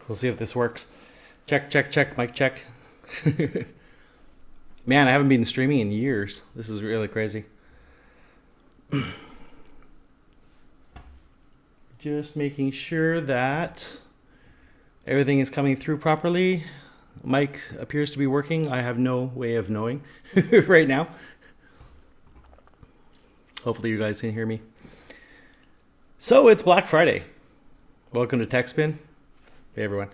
We'll see if this works. Check, check, check, mic check. Man, I haven't been streaming in years. This is really crazy. Just making sure that everything is coming through properly. Mic appears to be working. I have no way of knowing right now. Hopefully you guys can hear me. So it's Black Friday. Welcome to Techspin. Hey everyone.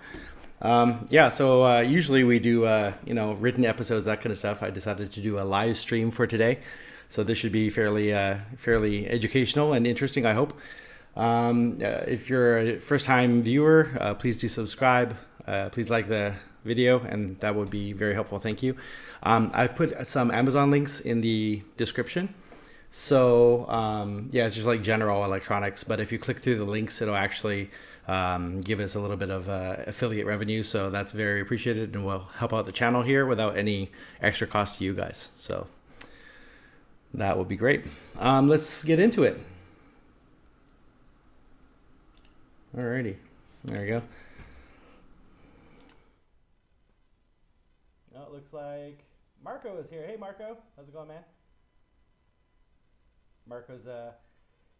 Usually we do written episodes, that kind of stuff. I decided to do a live stream for today, so this should be fairly educational and interesting, I hope. If you're a first-time viewer, please do subscribe. Please like the video, and that would be very helpful. Thank you. I've put some Amazon links in the description. So it's just like general electronics, but if you click through the links, it'll actually give us a little bit of affiliate revenue. So that's very appreciated and will help out the channel here without any extra cost to you guys. So that would be great. Let's get into it. Alrighty, there you go. Oh, it looks like Marco is here. Hey Marco, how's it going, man? Marco's a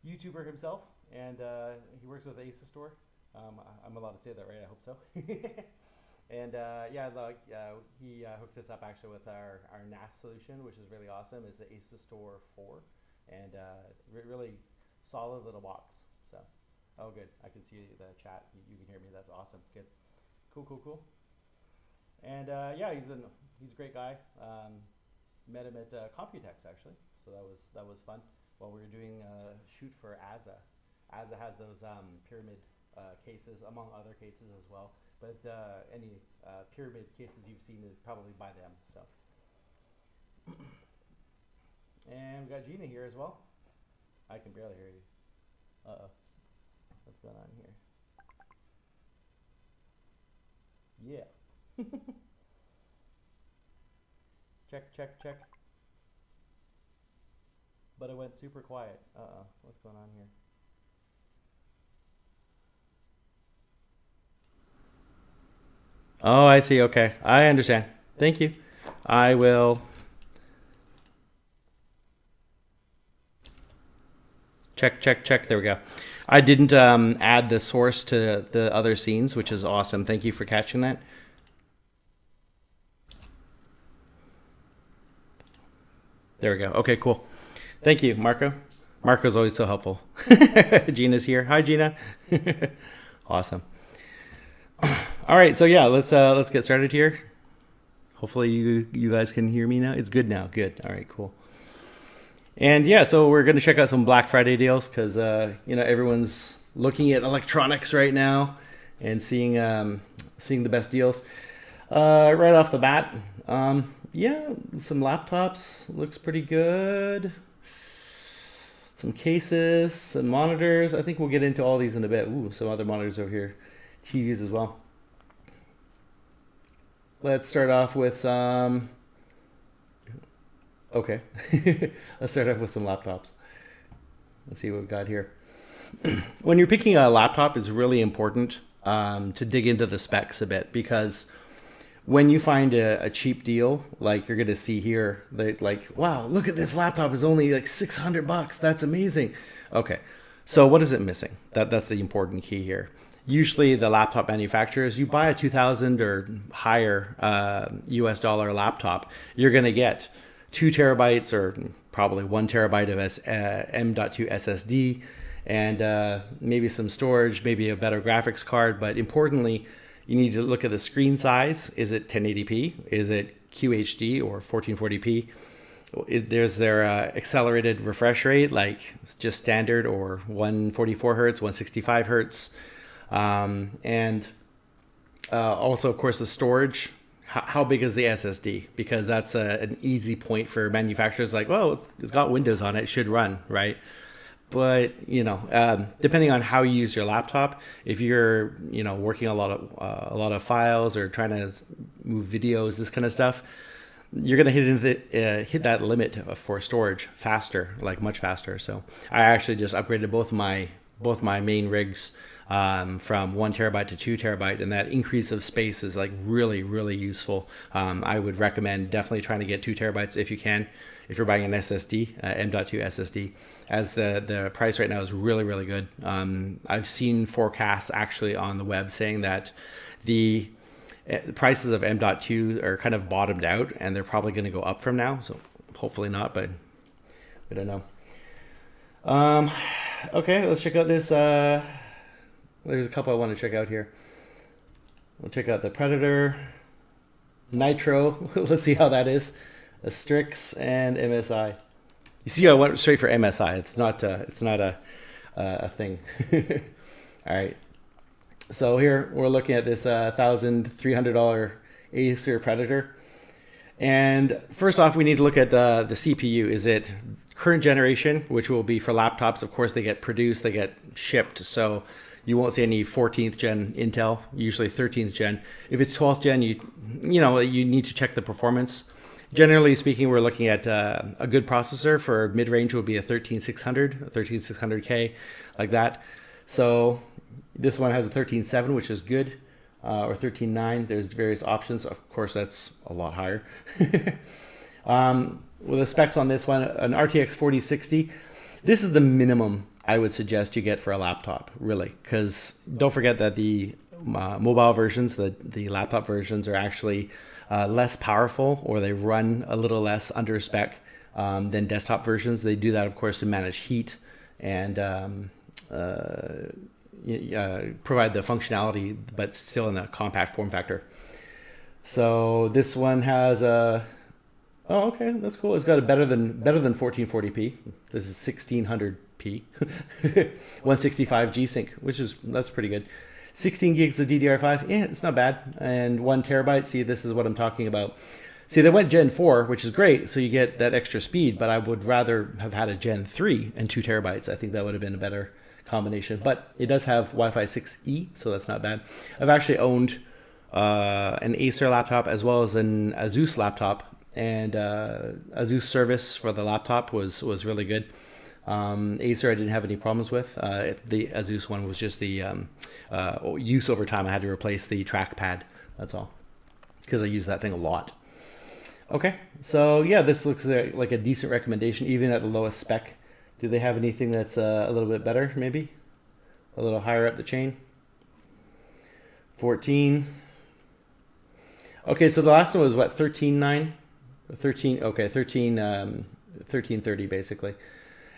YouTuber himself, and he works with Asus Store. I'm allowed to say that, right? I hope so. And he hooked us up actually with our NAS solution, which is really awesome. It's the Asus Store 4, and really solid little box. So, oh good, I can see the chat. You can hear me. That's awesome. Good, cool. And he's a great guy. Met him at Computex actually, so that was fun. While we were doing a shoot for AZA. AZA has those pyramid cases, among other cases as well. But any pyramid cases you've seen is probably by them. So, and we've got Gina here as well. I can barely hear you. Uh-oh. What's going on here? Yeah. Check. But it went super quiet. Uh-oh, what's going on here? Oh, I see. Okay, I understand. Thank you. I will check. There we go. I didn't add the source to the other scenes, which is awesome. Thank you for catching that. There we go. Okay, cool. Thank you, Marco. Marco's always so helpful. Gina's here. Hi, Gina. Awesome. All right, so yeah, let's get started here. Hopefully you guys can hear me now. It's good now. Good. All right, cool. And yeah, so we're going to check out some Black Friday deals because everyone's looking at electronics right now and seeing the best deals. Right off the bat, some laptops looks pretty good. Some cases, some monitors. I think we'll get into all these in a bit. Ooh, some other monitors over here. TVs as well. Let's start off with some... Okay. Let's start off with some laptops. Let's see what we've got here. When you're picking a laptop, it's really important to dig into the specs a bit, because when you find a cheap deal, like you're going to see here, like, wow, look at this laptop is only like $600. That's amazing. Okay. So what is it missing? That's the important key here. Usually the laptop manufacturers, you buy a 2000 or higher US dollar laptop, you're going to get 2 terabytes or probably 1 terabyte of M.2 SSD and maybe some storage, maybe a better graphics card. But importantly, you need to look at the screen size. Is it 1080p? Is it QHD or 1440p? There's their accelerated refresh rate, like just standard, or 144 hertz, 165 hertz. Also, of course, the storage. How big is the SSD? Because that's an easy point for manufacturers. Like, well, it's got Windows on it, it should run, right? But depending on how you use your laptop, if you're working a lot of files or trying to move videos, this kind of stuff, you're gonna hit that limit for storage faster, like much faster. So I actually just upgraded both my main rigs from 1 terabyte to 2 terabyte, and that increase of space is like really, really useful. I would recommend definitely trying to get 2 terabytes if you can, if you're buying an SSD, M.2 SSD, as the price right now is really, really good. I've seen forecasts actually on the web saying that the prices of M.2 are kind of bottomed out, and they're probably going to go up from now. So hopefully not, but we don't know. Okay, let's check out this. There's a couple I want to check out here. We'll check out the Predator, Nitro. Let's see how that is. A Strix and MSI. You see, I went straight for MSI. It's not a thing. All right. So here we're looking at this $1,300 Acer Predator. And first off, we need to look at the CPU. Is it current generation, which will be for laptops? Of course, they get produced, they get shipped. So you won't see any 14th gen Intel, usually 13th gen. If it's 12th gen, you need to check the performance. Generally speaking, we're looking at a good processor for mid-range would be a 13600, a 13600K, like that. So this one has a 13.7, which is good, or 13.9. There's various options. Of course, that's a lot higher. With the specs on this one, an RTX 4060. This is the minimum I would suggest you get for a laptop, really, because don't forget that the mobile versions, the laptop versions, are actually less powerful, or they run a little less under spec than desktop versions. They do that, of course, to manage heat and provide the functionality, but still in a compact form factor. So this one has a, oh, okay, that's cool. It's got a better than 1440p. This is 1600p, 165 G-Sync, that's pretty good. 16 gigs of DDR5, yeah, it's not bad. And 1 terabyte, see, this is what I'm talking about. See, they went Gen 4, which is great, so you get that extra speed, but I would rather have had a Gen 3 and 2 terabytes. I think that would have been a better combination. But it does have Wi-Fi 6E, so that's not bad. I've actually owned an Acer laptop as well as an Asus laptop, and Asus service for the laptop was really good. Acer I didn't have any problems with. The Asus one was just the use over time. I had to replace the trackpad, that's all, because I use that thing a lot. Okay, so yeah, this looks like a decent recommendation, even at the lowest spec. Do they have anything that's a little bit better, maybe? A little higher up the chain? 14. Okay, so the last one was what, 13.9? 13, okay, 1330 basically.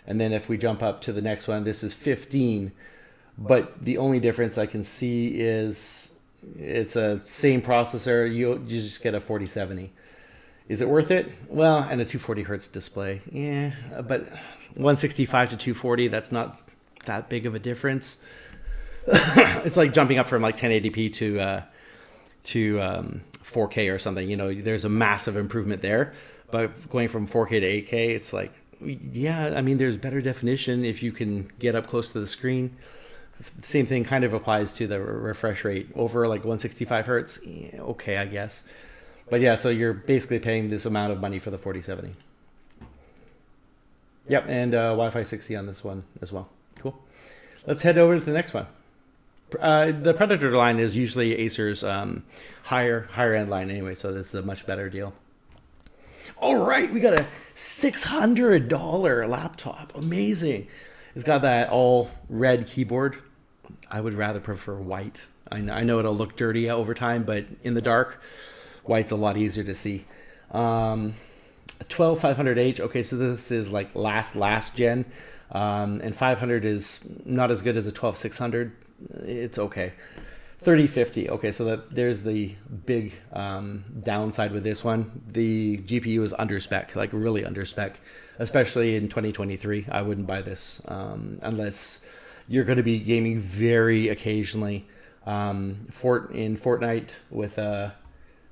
And then if we jump up to the next one, this is 15. But the only difference I can see is it's a same processor. You just get a 4070. Is it worth it? Well, and a 240 hertz display. Yeah, but 165 to 240, that's not that big of a difference. It's like jumping up from like 1080p to 4K or something. You know, there's a massive improvement there. But going from 4K to 8K, it's like, yeah, I mean, there's better definition if you can get up close to the screen. Same thing kind of applies to the refresh rate. Over like 165 hertz, yeah, okay, I guess. But yeah, so you're basically paying this amount of money for the 4070. Yep, and Wi-Fi 6E on this one as well. Cool. Let's head over to the next one. The Predator line is usually Acer's higher end line anyway, so this is a much better deal. All right, we got a $600 laptop. Amazing. It's got that all red keyboard. I would rather prefer white. I know it'll look dirty over time, but in the dark, white's a lot easier to see. 12500H. Okay, so this is like last gen, and 500 is not as good as a 12600. It's okay. 3050. Okay, so there's the big downside with this one. The GPU is under spec, like really under spec, especially in 2023. I wouldn't buy this unless you're going to be gaming very occasionally. In Fortnite with a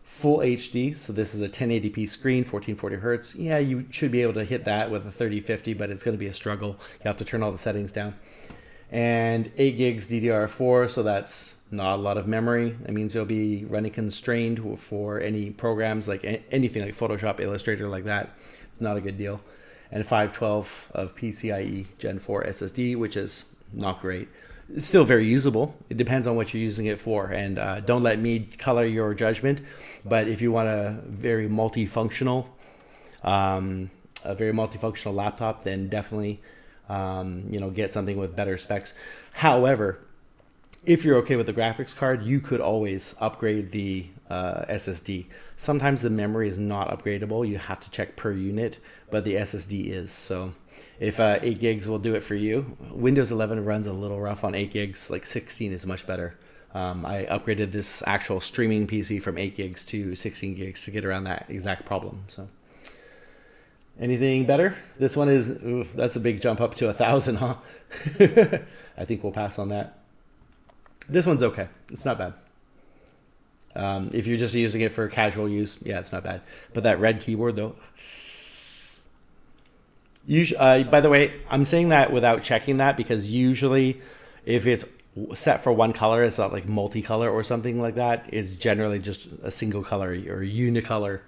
full HD, so this is a 1080p screen, 1440 hertz. Yeah, you should be able to hit that with a 3050, but it's going to be a struggle. You have to turn all the settings down. And 8 gigs DDR4, so that's not a lot of memory. That means you'll be running constrained for any programs, like anything like Photoshop, Illustrator, like that. It's not a good deal. And 512 of PCIe Gen 4 SSD, which is not great. It's still very usable. It depends on what you're using it for, and don't let me color your judgment. But if you want a very multifunctional laptop, then definitely, get something with better specs. However, if you're okay with the graphics card, you could always upgrade the SSD. Sometimes the memory is not upgradable. You have to check per unit, but the SSD is. So if 8 gigs will do it for you, Windows 11 runs a little rough on 8 gigs. Like 16 is much better. I upgraded this actual streaming PC from 8 gigs to 16 gigs to get around that exact problem. So anything better? This one is, that's a big jump up to 1,000, huh? I think we'll pass on that. This one's okay. It's not bad. If you're just using it for casual use, yeah, it's not bad. But that red keyboard, though. By the way, I'm saying that without checking that, because usually if it's set for one color, it's not like multicolor or something like that. It's generally just a single color or unicolor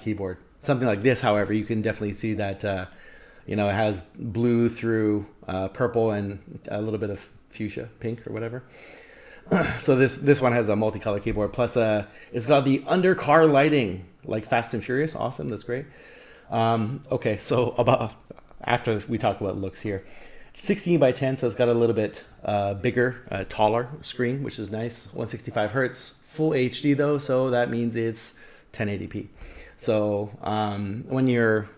keyboard. Something like this, however, you can definitely see that it has blue through purple and a little bit of fuchsia pink or whatever. So this one has a multicolor keyboard, plus it's got the under-car lighting, like Fast and Furious. Awesome, that's great. Okay, so after we talk about looks here, 16 by 10, so it's got a little bit bigger, taller screen, which is nice. 165 hertz, full HD though, so that means it's 1080p. So when you're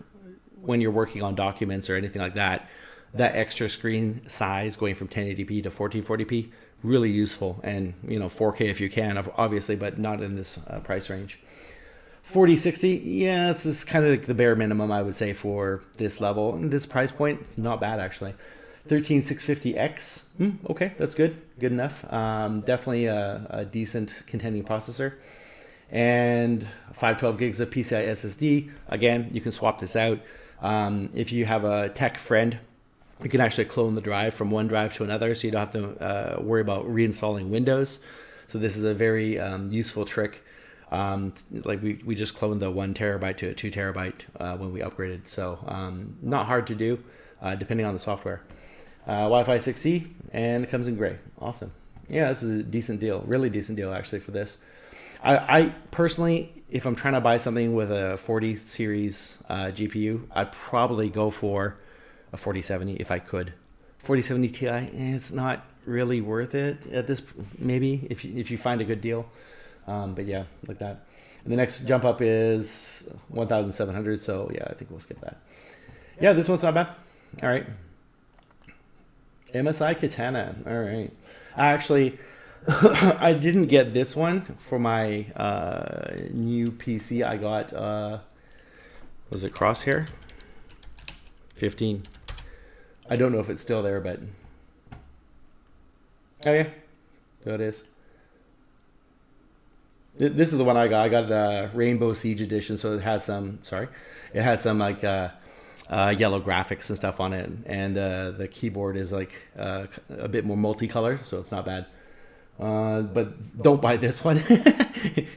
working on documents or anything like that, that extra screen size going from 1080p to 1440p, really useful. And 4K if you can, obviously, but not in this price range. 4060, yeah, this is kind of like the bare minimum, I would say, for this level and this price point. It's not bad, actually. 13650X, okay, that's good enough. Definitely a decent contending processor. And 512 gigs of PCI SSD. Again, you can swap this out. If you have a tech friend, you can actually clone the drive from one drive to another, so you don't have to worry about reinstalling Windows. So this is a very useful trick. Like we just cloned the 1 terabyte to a 2 terabyte when we upgraded. So not hard to do, depending on the software. Wi-Fi 6E, and it comes in gray. Awesome. Yeah, this is a decent deal. Really decent deal, actually, for this. I personally, if I'm trying to buy something with a 40 series GPU, I'd probably go for a 4070 if I could. 4070 Ti, it's not really worth it at this, maybe, if you find a good deal. But yeah, like that. And the next jump up is 1700, so yeah, I think we'll skip that. Yeah, this one's not bad. All right. MSI Katana. All right. Actually, I didn't get this one for my new PC. I got, was it Crosshair? 15. I don't know if it's still there, but... Oh, yeah. There it is. This is the one I got. I got the Rainbow Siege edition, so it has some, like yellow graphics and stuff on it. And the keyboard is like a bit more multicolored, so it's not bad. But don't buy this one.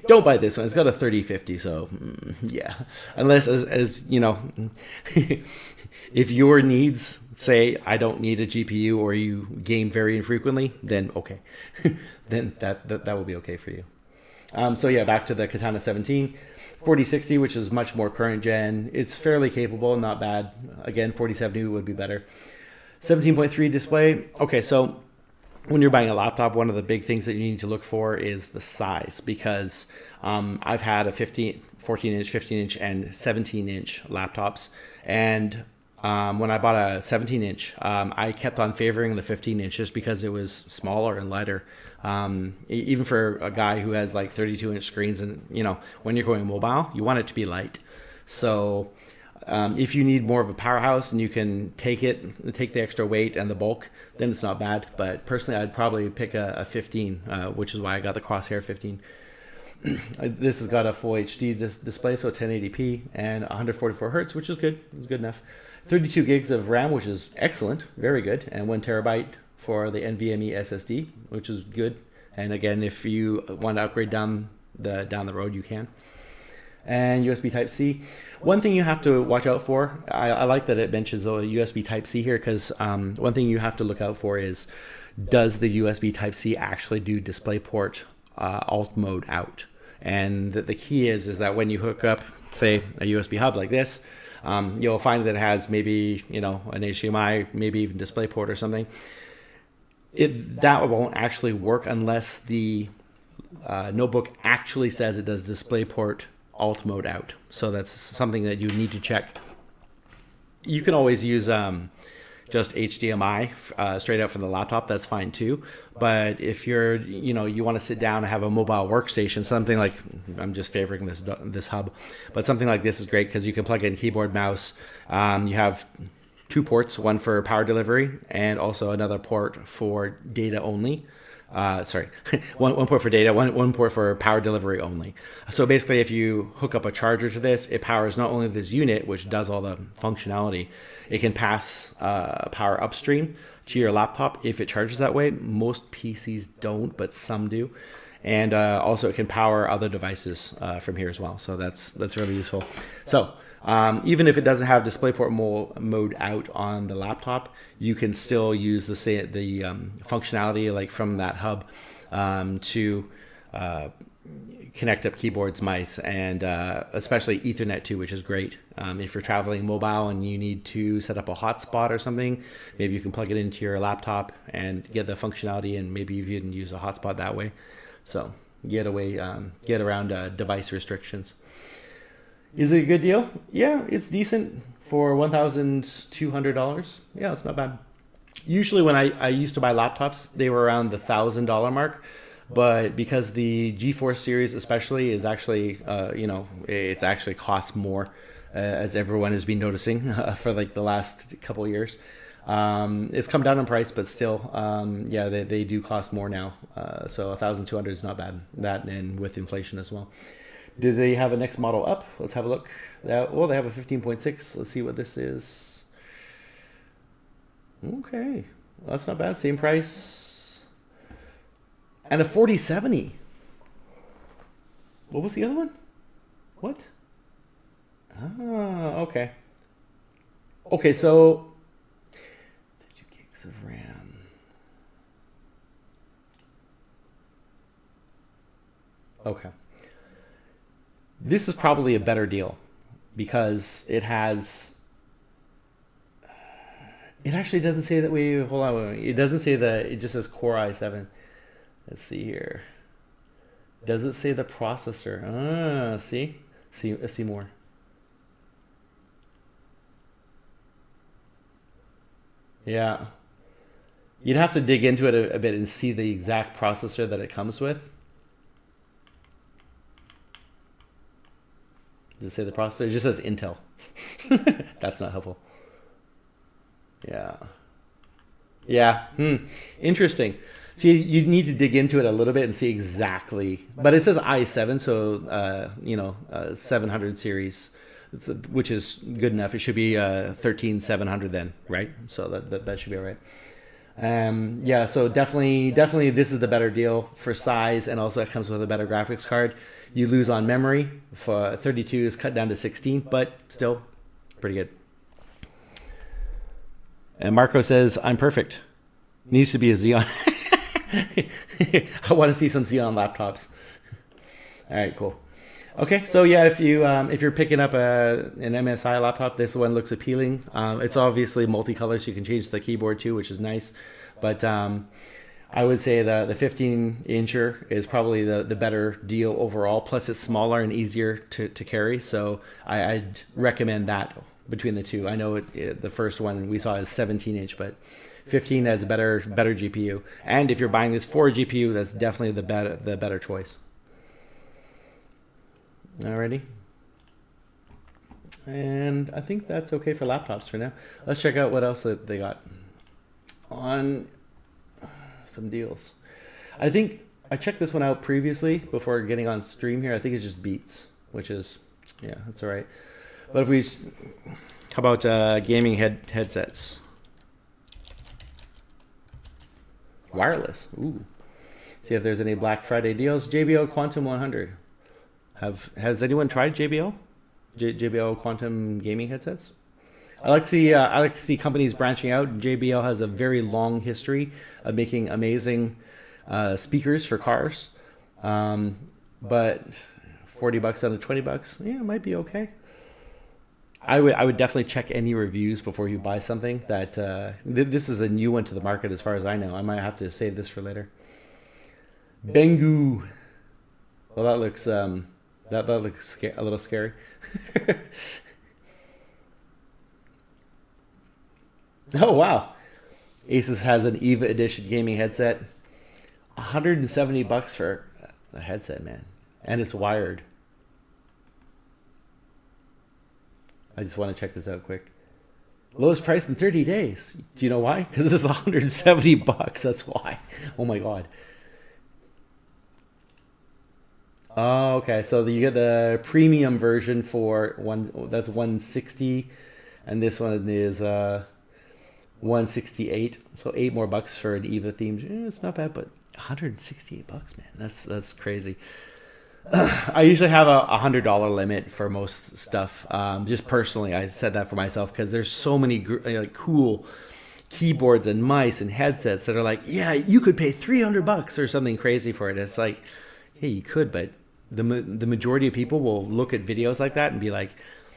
Don't buy this one. It's got a 3050, so yeah. Unless, as you know, if your needs say I don't need a GPU or you game very infrequently, then okay, then that will be okay for you. So yeah, back to the Katana 17, 4060, which is much more current gen. It's fairly capable, not bad. Again, 4070 would be better. 17.3 display. Okay, so when you're buying a laptop, one of the big things that you need to look for is the size, because I've had a 14-inch, 15-inch, and 17-inch laptops, and when I bought a 17-inch, I kept on favoring the 15-inch just because it was smaller and lighter. Even for a guy who has like 32-inch screens, and when you're going mobile, you want it to be light. So if you need more of a powerhouse and you can take the extra weight and the bulk, then it's not bad. But personally, I'd probably pick a 15, which is why I got the Crosshair 15. This has got a full HD display, so 1080p and 144 hertz, which is good. It's good enough. 32 gigs of RAM, which is excellent, very good, and 1 terabyte for the NVMe SSD, which is good. And again, if you want to upgrade down the road, you can. and USB Type-C. One thing you have to watch out for, I like that it mentions USB Type-C here, because one thing you have to look out for is, does the USB Type-C actually do DisplayPort alt mode out? And the key is that when you hook up, say, a USB hub like this, you'll find that it has maybe, you know, an HDMI, maybe even DisplayPort or something. That won't actually work unless the notebook actually says it does DisplayPort alt mode out. So that's something that you need to check. You can always use just HDMI straight out from the laptop. That's fine too. But if you're, you know, you want to sit down and have a mobile workstation, something like, I'm just favoring this hub, but something like this is great because you can plug in keyboard, mouse. You have 2 ports, one for power delivery and also another port for data only. Sorry, one port for data, one port for power delivery only. So basically, if you hook up a charger to this, it powers not only this unit, which does all the functionality, it can pass power upstream to your laptop if it charges that way. Most PCs don't, but some do. And also it can power other devices from here as well. So that's really useful. So even if it doesn't have DisplayPort mode out on the laptop, you can still use the functionality like from that hub to connect up keyboards, mice, and especially Ethernet too, which is great. If you're traveling mobile and you need to set up a hotspot or something, maybe you can plug it into your laptop and get the functionality, and maybe you can use a hotspot that way. So get around device restrictions. Is it a good deal? Yeah, it's decent for $1,200. Yeah, it's not bad. Usually when I used to buy laptops, they were around the $1,000 mark. But because the GeForce series especially is actually, it's actually costs more, as everyone has been noticing for like the last couple of years. It's come down in price, but still, they do cost more now. So $1,200 is not bad. That, and with inflation as well. Do they have a next model up? Let's have a look. Well, they have a 15.6. Let's see what this is. Okay, well, that's not bad. Same price. And a 4070. What was the other one? What? Ah, okay. Okay, so 32 gigs of RAM. Okay. This is probably a better deal because it has. It actually doesn't say that we. Hold on. It doesn't say that. It just says Core i7. Let's see here. Does it say the processor? Ah, see? See more. Yeah. You'd have to dig into it a bit and see the exact processor that it comes with. Does it say the processor? It just says Intel. That's not helpful. Yeah. Yeah. Interesting. So you need to dig into it a little bit and see exactly. But it says i7, so 700 series, which is good enough. It should be 13700 then, right? So that should be all right. So definitely this is the better deal for size, and also it comes with a better graphics card. You lose on memory. For 32 is cut down to 16, but still pretty good. And Marco says, I'm perfect. Needs to be a Xeon. I want to see some Xeon laptops. All right, cool. Okay, so yeah, if you're picking up an MSI laptop, this one looks appealing. It's obviously multicolor, so you can change the keyboard too, which is nice. But I would say the 15-incher is probably the better deal overall. Plus, it's smaller and easier to carry. So I'd recommend that between the two. I know the first one we saw is 17-inch, but 15 has a better GPU. And if you're buying this for a GPU, that's definitely the better choice. Alrighty. And I think that's okay for laptops for now. Let's check out what else they got on some deals. I think I checked this one out previously before getting on stream here. I think it's just Beats, which is, yeah, that's all right. But how about gaming headsets? Wireless. Ooh. See if there's any Black Friday deals. JBL Quantum 100. Has anyone tried JBL? JBL quantum gaming headsets? I like to see companies branching out. JBL has a very long history of making amazing speakers for cars, but $40 down to $20, yeah, it might be okay. I would definitely check any reviews before you buy something. That this is a new one to the market, as far as I know. I might have to save this for later. Bengu. Well, that looks that looks a little scary. Oh wow, Asus has an EVA edition gaming headset. $170 for a headset, man, and it's wired. I just want to check this out quick. Lowest price in 30 days. Do you know why? Because this is $170. That's why. Oh my god. Oh, okay. So you get the premium version for that's 160, and this one is 168. So $8 more for an EVA themed. It's not bad, but $168, man. That's crazy. I usually have a $100 limit for most stuff. Just personally, I said that for myself because there's so many like cool keyboards and mice and headsets that are like, yeah, you could pay $300 or something crazy for it. It's like, yeah, you could, but the majority of people will look at videos like that and be like,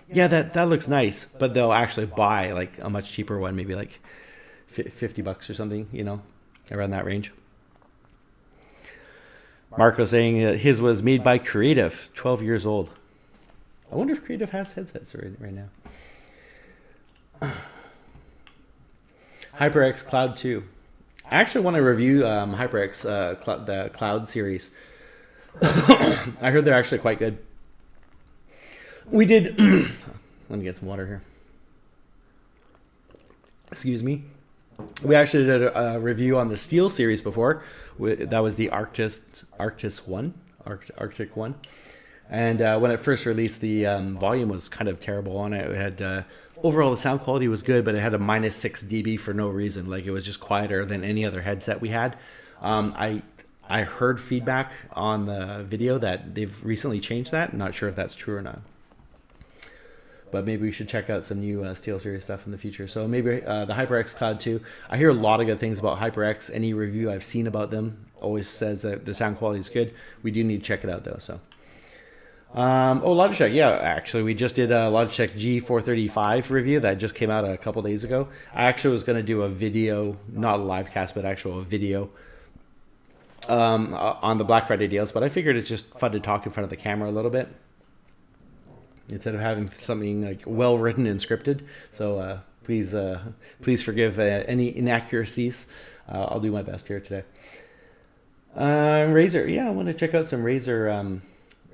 yeah, that looks nice, but they'll actually buy like a much cheaper one, maybe like $50 or something, around that range. Marco saying that his was made by Creative, 12 years old. I wonder if Creative has headsets right now. HyperX Cloud 2. I actually want to review HyperX the Cloud series. I heard they're actually quite good. We did... Let me get some water here. Excuse me. We actually did a review on the Steel series before. That was the Arctic one. And when it first released, the volume was kind of terrible on it. It had overall the sound quality was good, but it had a -6 dB for no reason. Like it was just quieter than any other headset we had. I heard feedback on the video that they've recently changed that. I'm not sure if that's true or not. But maybe we should check out some new Steel Series stuff in the future. So maybe the HyperX Cloud 2. I hear a lot of good things about HyperX. Any review I've seen about them always says that the sound quality is good. We do need to check it out, though. So, Logitech. Yeah, actually, we just did a Logitech G435 review that just came out a couple days ago. I actually was going to do a video, not a live cast, but actual video on the Black Friday deals. But I figured it's just fun to talk in front of the camera a little bit, instead of having something like well written and scripted. So please forgive any inaccuracies. I'll do my best here today. Razer, yeah, I want to check out some Razer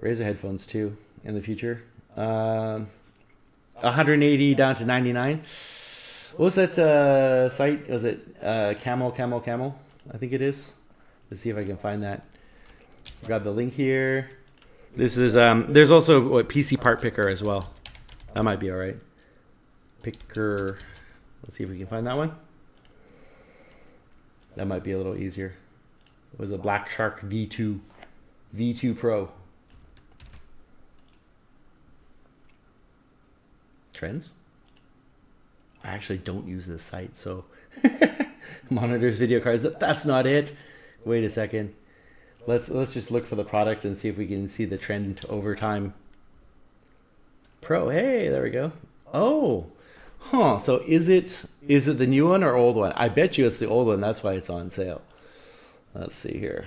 headphones too in the future. 180 down to 99. What was that site? Was it Camel? I think it is. Let's see if I can find that. Grab the link here. This is there's also PC Part Picker as well. That might be all right. Picker. Let's see if we can find that one. That might be a little easier. It was a Black Shark V2 Pro. Trends? I actually don't use this site, so monitors, video cards. That's not it. Wait a second. Let's just look for the product and see if we can see the trend over time. Pro, hey, there we go. Oh, huh. So is it the new one or old one? I bet you it's the old one. That's why it's on sale. Let's see here.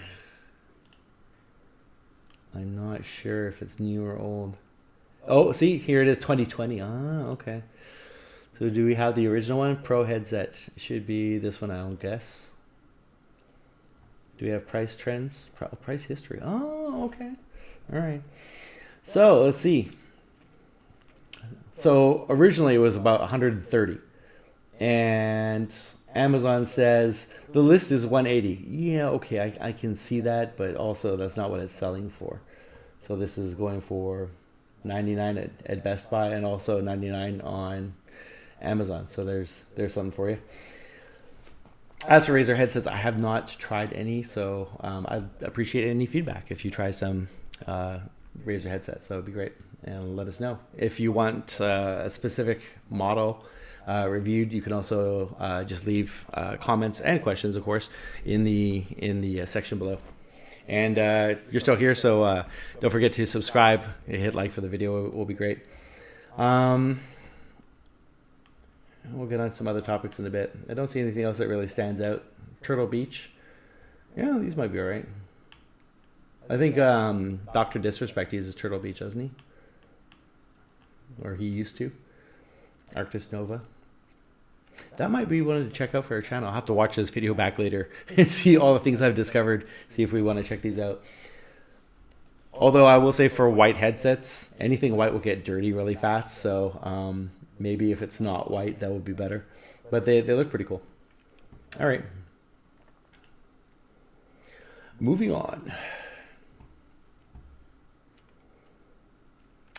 I'm not sure if it's new or old. Oh, see, here it is, 2020. Ah, okay. So do we have the original one? Pro headset. It should be this one, I don't guess. Do we have price trends? Price history. Oh, okay. All right. So let's see. So originally it was about 130, and Amazon says the list is 180. Yeah, okay, I can see that, but also that's not what it's selling for. So this is going for 99 at Best Buy and also 99 on Amazon. So there's something for you. As for Razer headsets, I have not tried any, so I'd appreciate any feedback if you try some Razer headsets. That would be great. And let us know. If you want a specific model reviewed, you can also just leave comments and questions, of course, in the section below. And you're still here, so don't forget to subscribe. Hit like for the video. It will be great. We'll get on some other topics in a bit. I don't see anything else that really stands out. Turtle Beach. Yeah, these might be all right. I think Dr. Disrespect uses Turtle Beach, doesn't he? Or he used to. Arctis Nova. That might be one to check out for our channel. I'll have to watch this video back later and see all the things I've discovered. See if we want to check these out. Although I will say for white headsets, anything white will get dirty really fast. So maybe if it's not white, that would be better. But they look pretty cool. All right. Moving on.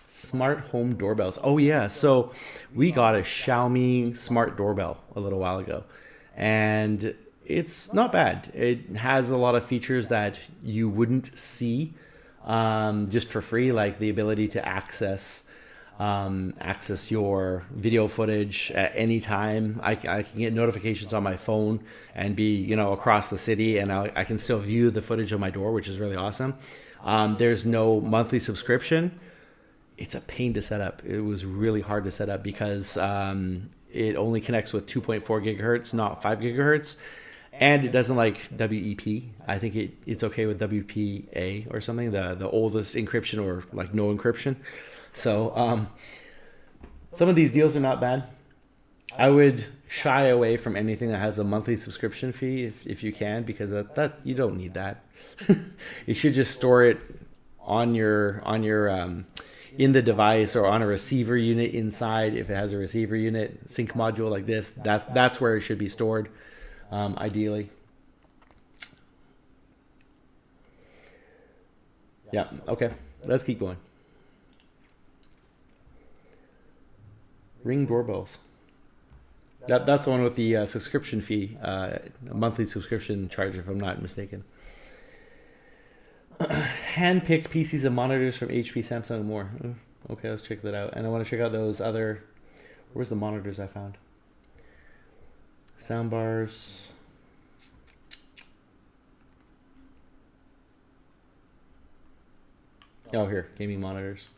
Smart home doorbells. Oh yeah, so we got a Xiaomi smart doorbell a little while ago, and it's not bad. It has a lot of features that you wouldn't see just for free, like the ability to access your video footage at any time. I can get notifications on my phone and be across the city, and I can still view the footage of my door, which is really awesome. There's no monthly subscription. It's a pain to set up. It was really hard to set up because it only connects with 2.4 gigahertz, not 5 gigahertz. And it doesn't like WEP. I think it's okay with WPA or something, the oldest encryption or like no encryption. So some of these deals are not bad. I would shy away from anything that has a monthly subscription fee if you can, because that you don't need that. You should just store it on your in the device or on a receiver unit inside. If it has a receiver unit sync module like this, that's where it should be stored, ideally. Yeah, okay, let's keep going. Ring doorbells. That's the one with the subscription fee, monthly subscription charge, if I'm not mistaken. Hand-picked PCs and monitors from HP, Samsung, and more. Okay, let's check that out. And I want to check out those other... Where's the monitors I found? Soundbars. Oh, here. Gaming monitors.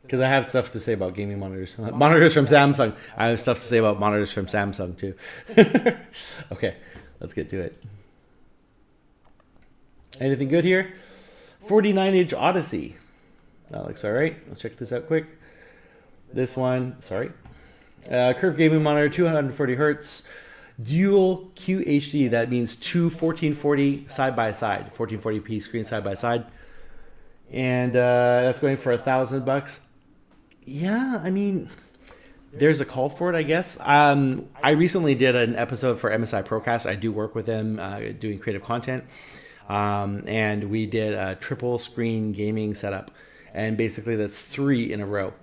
Because I have stuff to say about gaming monitors. Monitors from Samsung. I have stuff to say about monitors from Samsung, too. Okay, let's get to it. Anything good here? 49-inch Odyssey. That looks all right. Let's check this out quick. This one, sorry. Curved gaming monitor, 240 hertz. Dual QHD. That means two 1440 side by side. 1440p screen side by side. And that's going for $1,000. Yeah, I mean, there's a call for it, I guess. I recently did an episode for MSI Procast. I do work with them doing creative content. And we did a triple screen gaming setup, and basically that's 3 in a row.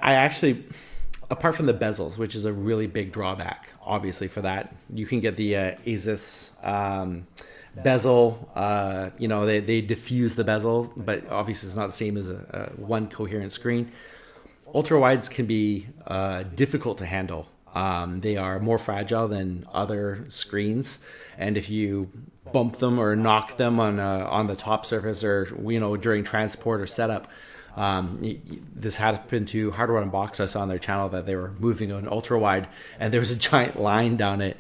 I actually, apart from the bezels, which is a really big drawback, obviously for that, you can get the Asus bezel. They diffuse the bezel, but obviously it's not the same as a one coherent screen. Ultra wides can be difficult to handle. They are more fragile than other screens, and if you bump them or knock them on the top surface, or during transport or setup, this happened to Hardware Unboxed. I saw on their channel that they were moving an ultra wide, and there was a giant line down it,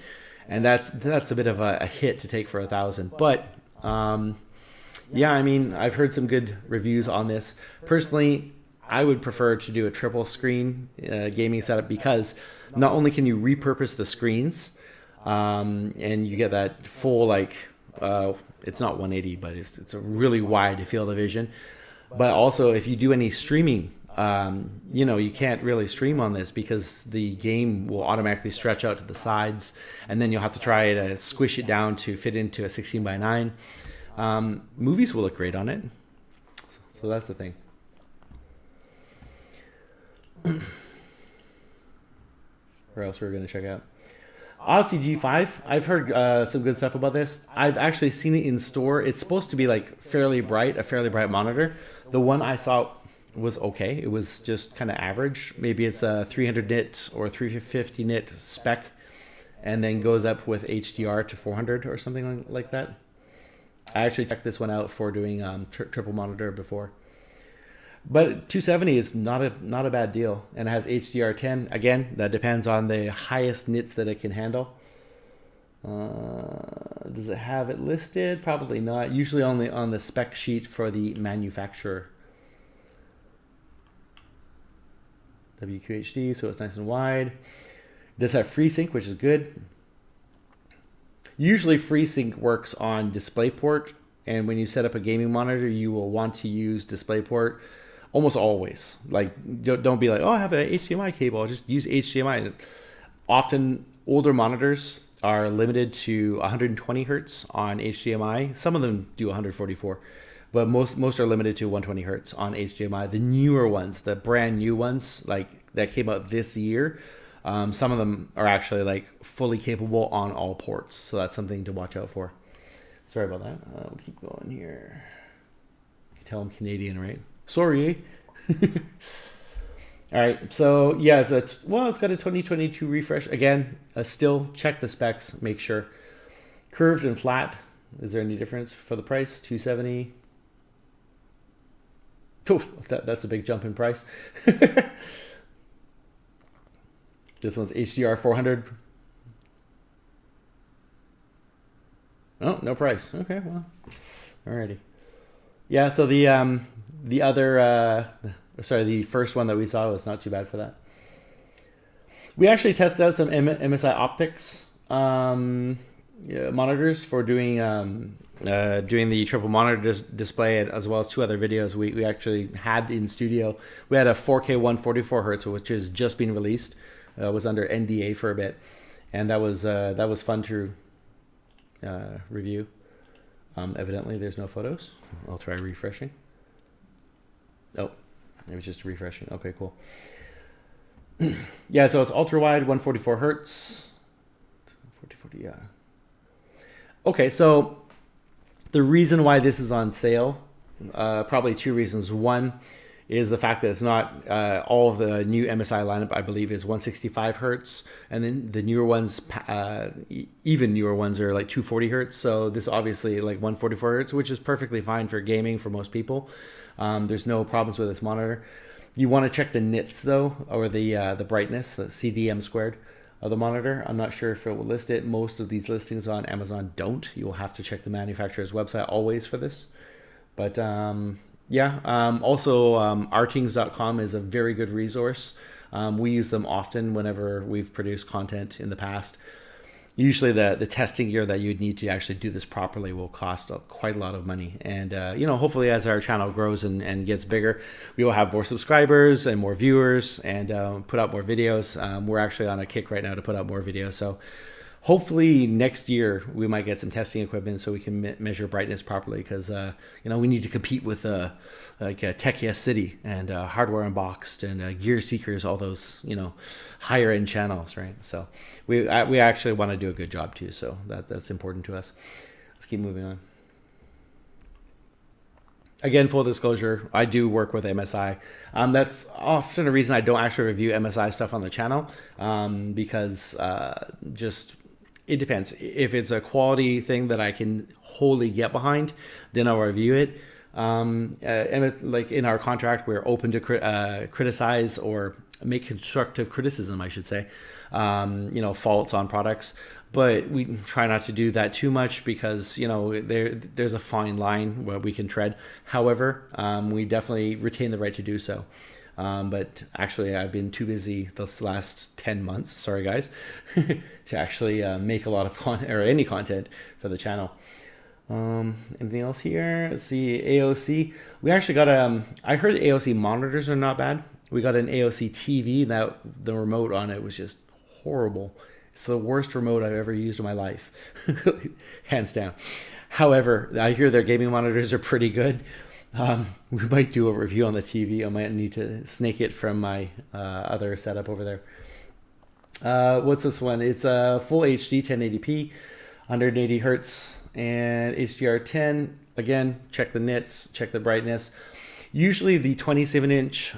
and that's a bit of a hit to take for $1,000. But yeah, I mean, I've heard some good reviews on this. Personally, I would prefer to do a triple screen gaming setup, because not only can you repurpose the screens, and you get that full, it's not 180, but it's a really wide field of vision. But also, if you do any streaming, you can't really stream on this because the game will automatically stretch out to the sides, and then you'll have to try to squish it down to fit into a 16:9. Movies will look great on it. So that's the thing. Where else we're going to check out? Odyssey G5, I've heard some good stuff about this. I've actually seen it in store. It's supposed to be like a fairly bright monitor. The one I saw was okay. It was just kind of average. Maybe it's a 300 nit or 350 nit spec, and then goes up with HDR to 400 or something like that. I actually checked this one out for doing triple monitor before. But 270 is not a bad deal, and it has HDR10. Again, that depends on the highest nits that it can handle. Does it have it listed? Probably not. Usually only on the spec sheet for the manufacturer. WQHD, so it's nice and wide. It does have FreeSync, which is good. Usually FreeSync works on DisplayPort, and when you set up a gaming monitor, you will want to use DisplayPort. Almost always. Like, don't be like, oh, I have an HDMI cable. I'll just use HDMI. Often, older monitors are limited to 120 hertz on HDMI. Some of them do 144, but most are limited to 120 hertz on HDMI. The newer ones, the brand new ones, like that came out this year, some of them are actually like fully capable on all ports. So that's something to watch out for. Sorry about that. We'll keep going here. You can tell I'm Canadian, right? Sorry. All right, so yeah, it's got a 2022 refresh. Again, still check the specs, make sure. Curved and flat, is there any difference for the price? 270. Oh, that's a big jump in price. This one's HDR 400. Oh, no price. Okay, well, alrighty. Yeah, so the first one that we saw was not too bad for that. We actually tested out some MSI optics monitors for doing the triple monitor display, as well as two other videos we actually had in studio. We had a 4K 144 hertz, which has just been released. Was under NDA for a bit, and that was fun to review. Evidently, there's no photos. I'll try refreshing. Oh, it was just refreshing. Okay, cool. Yeah, so it's ultra wide, 144 hertz. 40, yeah. Okay, so the reason why this is on sale, probably two reasons. One is the fact that it's not all of the new MSI lineup, I believe, is 165 hertz, and then the newer ones, even newer ones, are like 240 hertz. So this obviously like 144 hertz, which is perfectly fine for gaming for most people. There's no problems with this monitor. You want to check the nits though, or the brightness, the CDM squared of the monitor. I'm not sure if it will list it. Most of these listings on Amazon don't. You will have to check the manufacturer's website always for this. But yeah, also rtings.com is a very good resource. We use them often whenever we've produced content in the past. Usually the testing gear that you'd need to actually do this properly will cost quite a lot of money. And, hopefully as our channel grows and gets bigger, we will have more subscribers and more viewers and put out more videos. We're actually on a kick right now to put out more videos. So hopefully next year we might get some testing equipment so we can measure brightness properly, because we need to compete with Tech Yes City and Hardware Unboxed and Gear Seekers, all those higher end channels, right? So we actually want to do a good job too, so that's important to us. Let's keep moving on. Again, full disclosure, I do work with MSI. That's often a reason I don't actually review MSI stuff on the channel, because it depends. If it's a quality thing that I can wholly get behind, then I'll review it. And like in our contract, we're open to criticize or make constructive criticism, I should say, faults on products. But we try not to do that too much because, there's a fine line where we can tread. However, we definitely retain the right to do so. But actually, I've been too busy this last 10 months, sorry guys, to actually make a lot of content or any content for the channel. Anything else here? Let's see, AOC. We actually got I heard AOC monitors are not bad. We got an AOC TV. That the remote on it was just horrible. It's the worst remote I've ever used in my life, hands down. However, I hear their gaming monitors are pretty good. We might do a review on the TV. I might need to snake it from my other setup over there. What's this one? It's a full HD 1080p, 180 hertz, and HDR10. Again, check the nits, check the brightness. Usually the 27-inch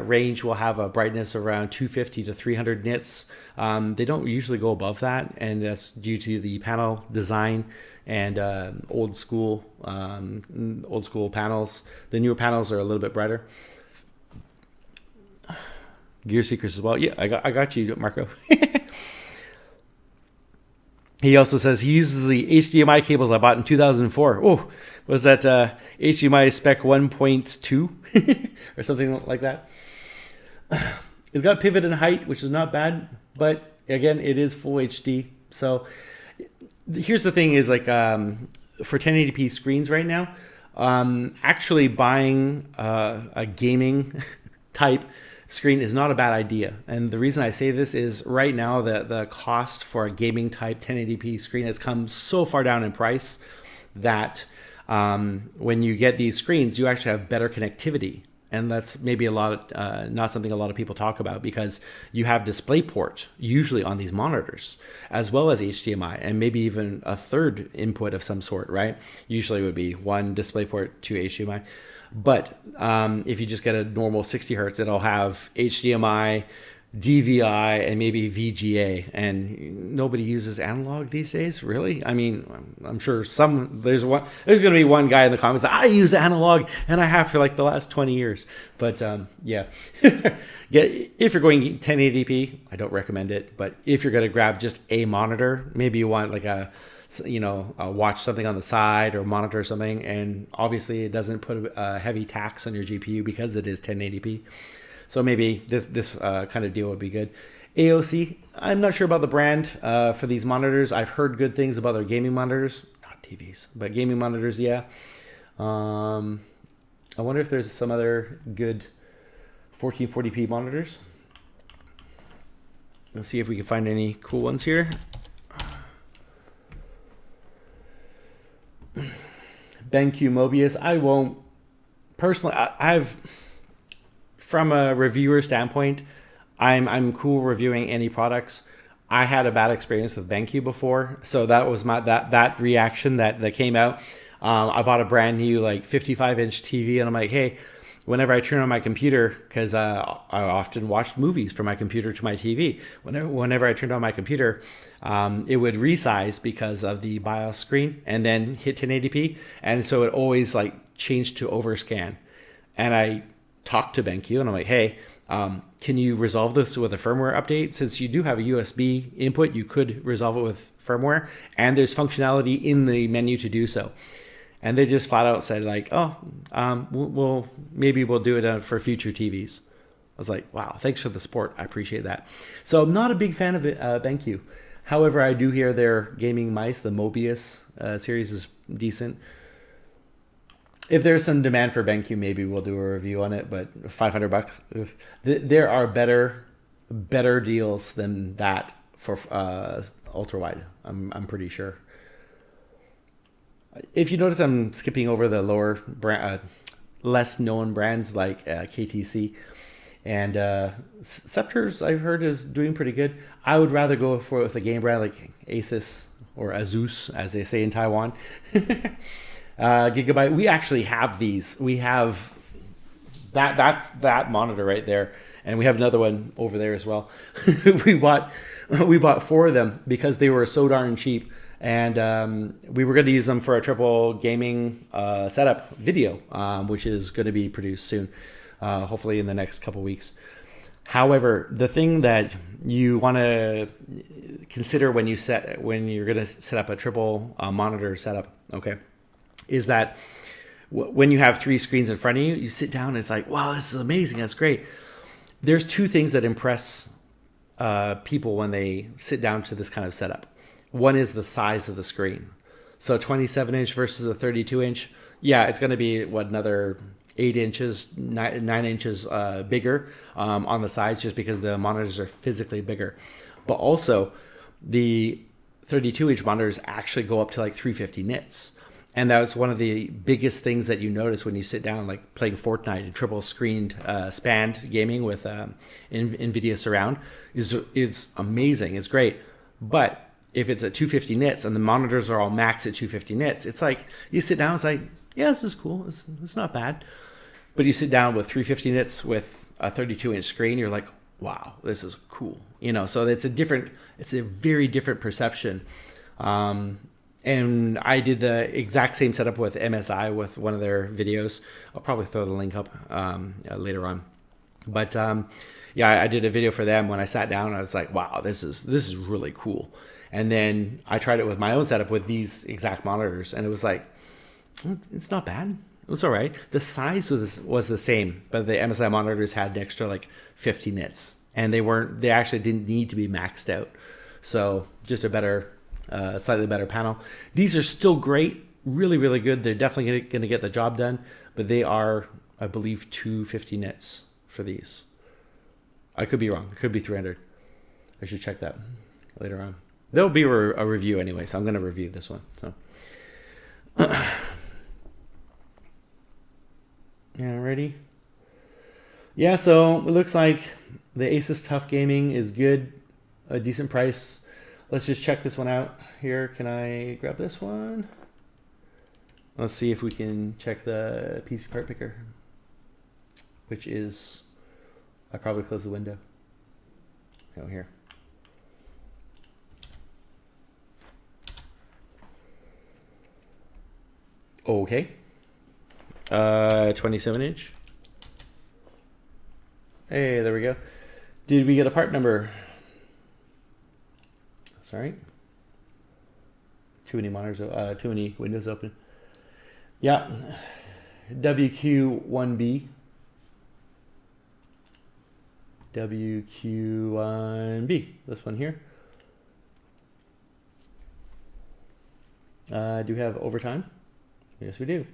range will have a brightness around 250 to 300 nits. They don't usually go above that, and that's due to the panel design and old school panels. The newer panels are a little bit brighter. Gear Seekers as well. Yeah, I got you, Marco. He also says he uses the HDMI cables I bought in 2004. Oh, was that HDMI spec 1.2 or something like that? It's got pivot and height, which is not bad, but again, it is full HD. So here's the thing: is like for 1080p screens right now, actually buying a gaming type screen is not a bad idea. And the reason I say this is right now the cost for a gaming type 1080p screen has come so far down in price that when you get these screens, you actually have better connectivity. And that's maybe not something a lot of people talk about, because you have DisplayPort usually on these monitors, as well as HDMI, and maybe even a third input of some sort, right? Usually it would be one DisplayPort, two HDMI. But if you just get a normal 60 hertz, it'll have HDMI, DVI, and maybe VGA. And nobody uses analog these days, really. I mean, I'm sure there's going to be one guy in the comments that I use analog, and I have for like the last 20 years. But yeah, if you're going 1080p, I don't recommend it. But if you're going to grab just a monitor, maybe you want like watch something on the side or monitor something, and obviously it doesn't put a heavy tax on your GPU because it is 1080p. So maybe this kind of deal would be good. AOC, I'm not sure about the brand for these monitors. I've heard good things about their gaming monitors, not TVs, but gaming monitors, yeah. I wonder if there's some other good 1440p monitors. Let's see if we can find any cool ones here. BenQ Mobius. I won't personally. I've from a reviewer standpoint, I'm cool reviewing any products. I had a bad experience with BenQ before, so that was that reaction that came out. I bought a brand new like 55-inch TV, and I'm like, hey, whenever I turn on my computer, because I often watched movies from my computer to my TV. Whenever I turned on my computer, it would resize because of the BIOS screen and then hit 1080p. And so it always like changed to overscan. And I talked to BenQ and I'm like, hey, can you resolve this with a firmware update? Since you do have a USB input, you could resolve it with firmware. And there's functionality in the menu to do so. And they just flat out said like, oh, maybe we'll do it for future TVs. I was like, wow, thanks for the support. I appreciate that. So I'm not a big fan of it, BenQ. However, I do hear their gaming mice, the Mobius series, is decent. If there's some demand for BenQ, maybe we'll do a review on it. But $500, there are better deals than that for ultra wide. I'm pretty sure. If you notice, I'm skipping over the lower less known brands like KTC and Scepters. I've heard is doing pretty good. I would rather go with a game brand like Asus or Asus, as they say in Taiwan. Gigabyte. We actually have these. We have that's that monitor right there, and we have another one over there as well. we bought 4 of them because they were so darn cheap. And we were going to use them for a triple gaming setup video, which is going to be produced soon, hopefully in the next couple weeks. However, the thing that you want to consider when you're going to set up a triple monitor setup, okay, is that when you have 3 screens in front of you, you sit down and it's like, wow, this is amazing, that's great. There's 2 things that impress people when they sit down to this kind of setup. One is the size of the screen. So 27-inch versus a 32-inch. Yeah, it's going to be, another 8 inches, 9 inches bigger on the sides, just because the monitors are physically bigger. But also, the 32-inch monitors actually go up to like 350 nits. And that's one of the biggest things that you notice when you sit down, like playing Fortnite and triple screened spanned gaming with NVIDIA Surround is amazing. It's great. But if it's at 250 nits and the monitors are all max at 250 nits, it's like you sit down, it's like, yeah, this is cool. It's not bad. But you sit down with 350 nits with a 32-inch screen, you're like, wow, this is cool. You know, so it's a very different perception. And I did the exact same setup with MSI with one of their videos. I'll probably throw the link up later on. But yeah, I did a video for them when I sat down. I was like, wow, this is really cool. And then I tried it with my own setup with these exact monitors, and it was like, it's not bad. It was all right. The size was the same, but the MSI monitors had an extra like 50 nits, and they actually didn't need to be maxed out. So just a better, slightly better panel. These are still great, really, really good. They're definitely going to get the job done, but they are, I believe, 250 nits for these. I could be wrong. It could be 300. I should check that later on. There'll be a review anyway, so I'm going to review this one. So. Alrighty. Yeah, so it looks like the Asus TUF Gaming is good, a decent price. Let's just check this one out here. Can I grab this one? Let's see if we can check the PC part picker, which is, I probably close the window. Go here. Okay. 27-inch. Hey, there we go. Did we get a part number? Sorry. Too many monitors, too many windows open. Yeah. WQ1B. WQ1B. This one here. Do we have overtime? Yes, we do.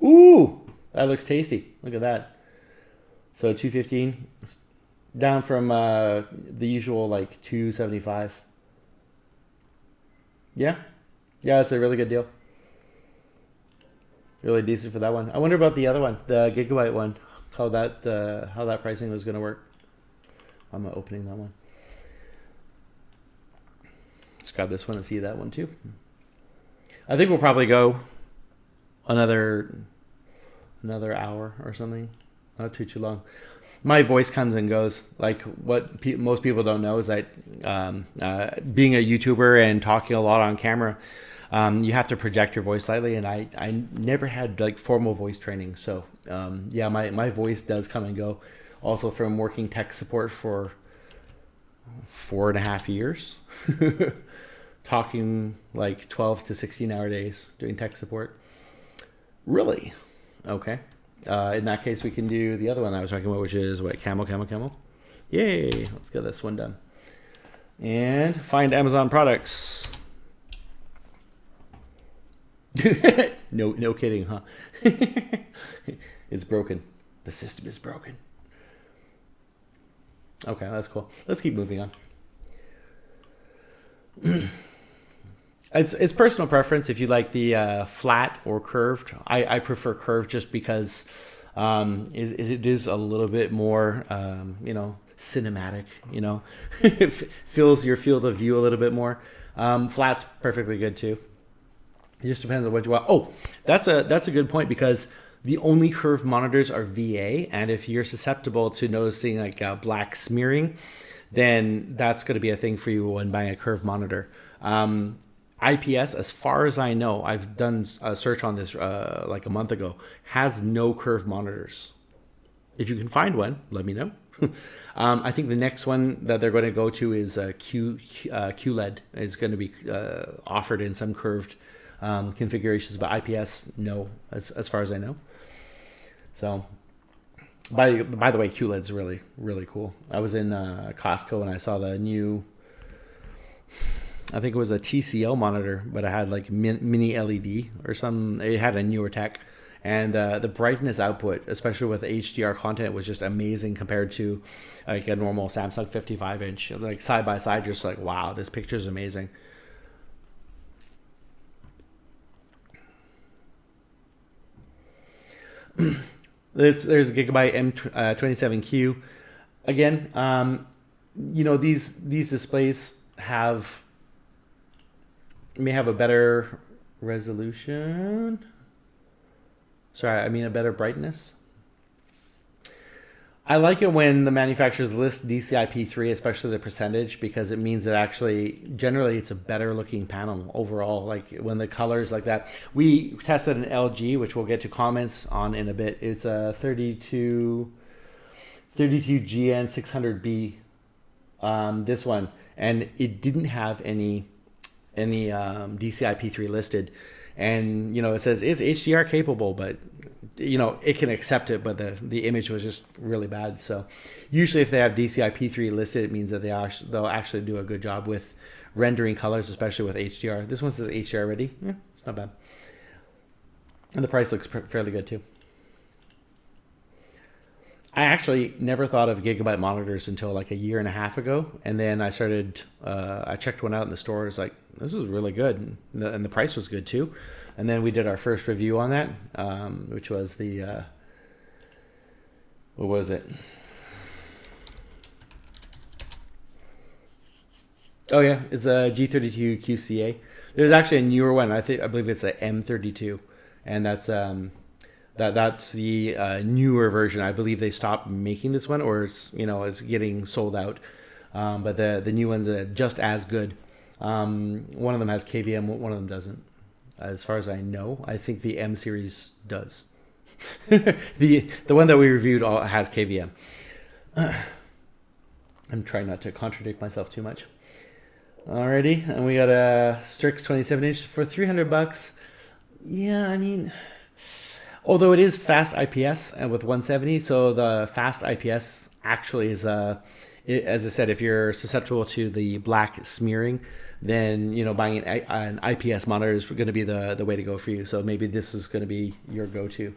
Ooh, that looks tasty. Look at that. So 215, down from the usual like 275. Yeah, it's a really good deal. Really decent for that one. I wonder about the other one, the Gigabyte one, how that pricing was going to work. I'm opening that one. Let's grab this one and see that one too. I think we'll probably go another hour or something. Not too long. My voice comes and goes. Like what most people don't know is that being a YouTuber and talking a lot on camera, you have to project your voice slightly, and I never had like formal voice training. So yeah, my voice does come and go. Also from working tech support for 4.5 years. Talking like 12 to 16-hour days doing tech support. Really? Okay. In that case, we can do the other one I was talking about, which is what? Camel. Yay! Let's get this one done. And find Amazon products. No kidding, huh? It's broken. The system is broken. Okay, that's cool. Let's keep moving on. It's personal preference if you like the flat or curved. I prefer curved just because it is a little bit more, cinematic, it fills your field of view a little bit more. Flat's perfectly good too. It just depends on what you want. Oh, that's a good point, because the only curved monitors are VA, and if you're susceptible to noticing like black smearing, then that's going to be a thing for you when buying a curved monitor. IPS, as far as I know, I've done a search on this like a month ago, has no curved monitors. If you can find one, let me know. I think the next one that they're going to go to is QLED. Is going to be offered in some curved configurations, but IPS, no, as far as I know. So, by the way, QLED's really, really cool. I was in Costco and I saw the new, I think it was a TCL monitor, but it had like mini LED or some. It had a newer tech, and the brightness output, especially with HDR content, was just amazing compared to like a normal Samsung 55-inch. Like side by side, just like, wow, this picture is amazing. There's a Gigabyte M27Q. Again, these displays may have a better resolution. Sorry, I mean a better brightness. I like it when the manufacturers list DCI-P3, especially the percentage, because it means that actually, generally, it's a better looking panel overall. Like when the colors like that. We tested an LG, which we'll get to comments on in a bit. It's a 32GN 600B, this one, and it didn't have any DCI-P3 listed. And it says it's HDR capable, but it can accept it, but the image was just really bad. So usually if they have DCI-P3 listed, it means that they'll actually do a good job with rendering colors, especially with HDR. This one says HDR ready. Yeah, it's not bad. And the price looks fairly good too. I actually never thought of Gigabyte monitors until like a year and a half ago. And then I checked one out in the store. It's like, this is really good. And the price was good too. And then we did our first review on that, which was the, what was it? Oh yeah, it's a G32 QCA. There's actually a newer one. I believe it's a M32, and that's the newer version. I believe they stopped making this one, or it's getting sold out. But the new one's just as good. One of them has KVM, one of them doesn't. As far as I know, I think the M series does. the one that we reviewed has KVM. I'm trying not to contradict myself too much. Alrighty, and we got a Strix 27-inch for $300. Yeah, I mean, although it is fast IPS and with 170, so the fast IPS actually is as I said, if you're susceptible to the black smearing, then buying an IPS monitor is going to be the way to go for you. So maybe this is going to be your go-to.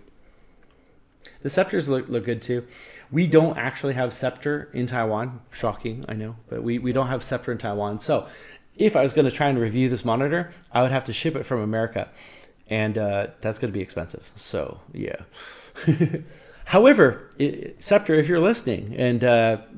The Scepters look good too. We don't actually have Scepter in Taiwan. Shocking, I know, but we don't have Scepter in Taiwan. So if I was going to try and review this monitor, I would have to ship it from America, and that's going to be expensive. So yeah. However, Scepter, if you're listening, and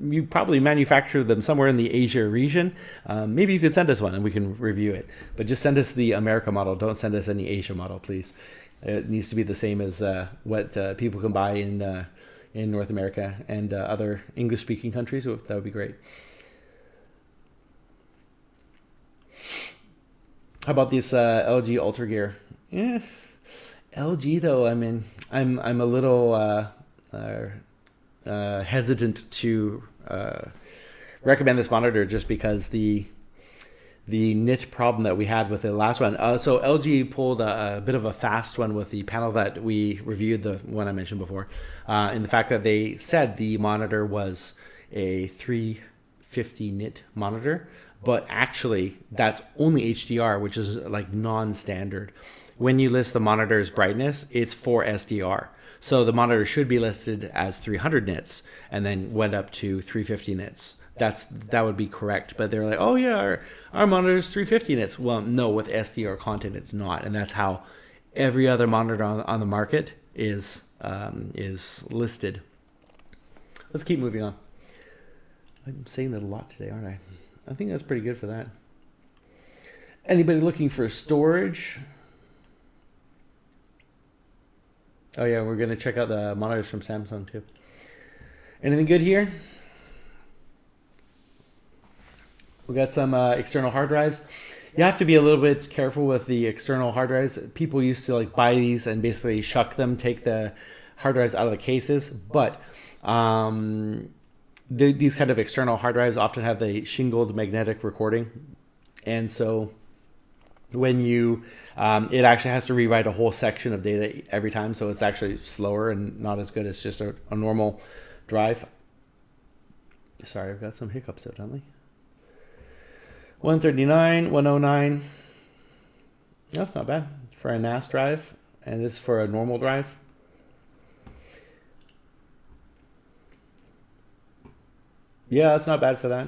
you probably manufacture them somewhere in the Asia region, maybe you could send us one and we can review it. But just send us the America model. Don't send us any Asia model, please. It needs to be the same as what people can buy in North America and other English-speaking countries. That would be great. How about this LG Ultra Gear? LG though, I mean, I'm a little hesitant to recommend this monitor just because the nit problem that we had with the last one. So LG pulled a bit of a fast one with the panel that we reviewed, the one I mentioned before, in the fact that they said the monitor was a 350 nit monitor, but actually that's only HDR, which is like non-standard. When you list the monitor's brightness, it's for SDR. So the monitor should be listed as 300 nits and then went up to 350 nits. That would be correct. But they're like, oh yeah, our monitor is 350 nits. Well, no, with SDR content, it's not. And that's how every other monitor on the market is listed. Let's keep moving on. I'm saying that a lot today, aren't I? I think that's pretty good for that. Anybody looking for storage? Oh yeah, we're going to check out the monitors from Samsung too. Anything good here? We got some external hard drives. You have to be a little bit careful with the external hard drives. People used to like buy these and basically shuck them, take the hard drives out of the cases. But these kind of external hard drives often have the shingled magnetic recording. And so when you, it actually has to rewrite a whole section of data every time. So it's actually slower and not as good as just a normal drive. Sorry, I've got some hiccups evidently. 139, 109. That's not bad for a NAS drive. And this is for a normal drive. Yeah, that's not bad for that.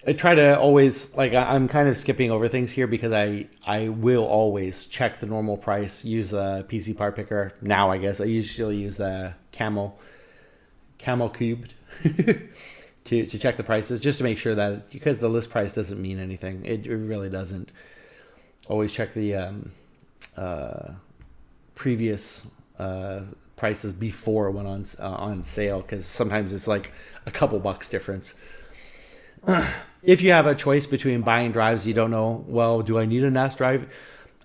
I try to always, like, I'm kind of skipping over things here because I will always check the normal price, use the PC part picker. Now, I guess I usually use the camel cubed to check the prices, just to make sure that, because the list price doesn't mean anything. It really doesn't. Always check the previous prices before it went on sale, because sometimes it's like a couple bucks difference. If you have a choice between buying drives, you don't know, well, do I need a NAS drive?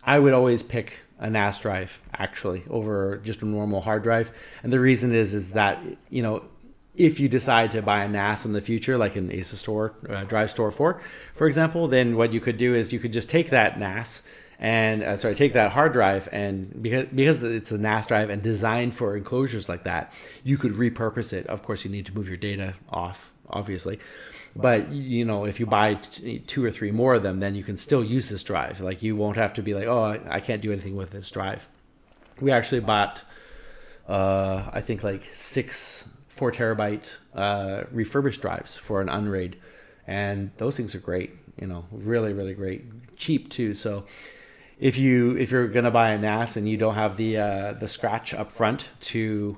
I would always pick a NAS drive, actually, over just a normal hard drive. And the reason is that, if you decide to buy a NAS in the future, like an Asus Store, Drive Store 4, for example, then what you could do is you could just take that NAS and take that hard drive, and because it's a NAS drive and designed for enclosures like that, you could repurpose it. Of course, you need to move your data off, obviously. But, if you buy 2 or 3 more of them, then you can still use this drive. Like, you won't have to be like, oh, I can't do anything with this drive. We actually bought, I think, like 6 4 terabyte refurbished drives for an Unraid. And those things are great, really, really great. Cheap, too. So if you're going to buy a NAS and you don't have the scratch up front to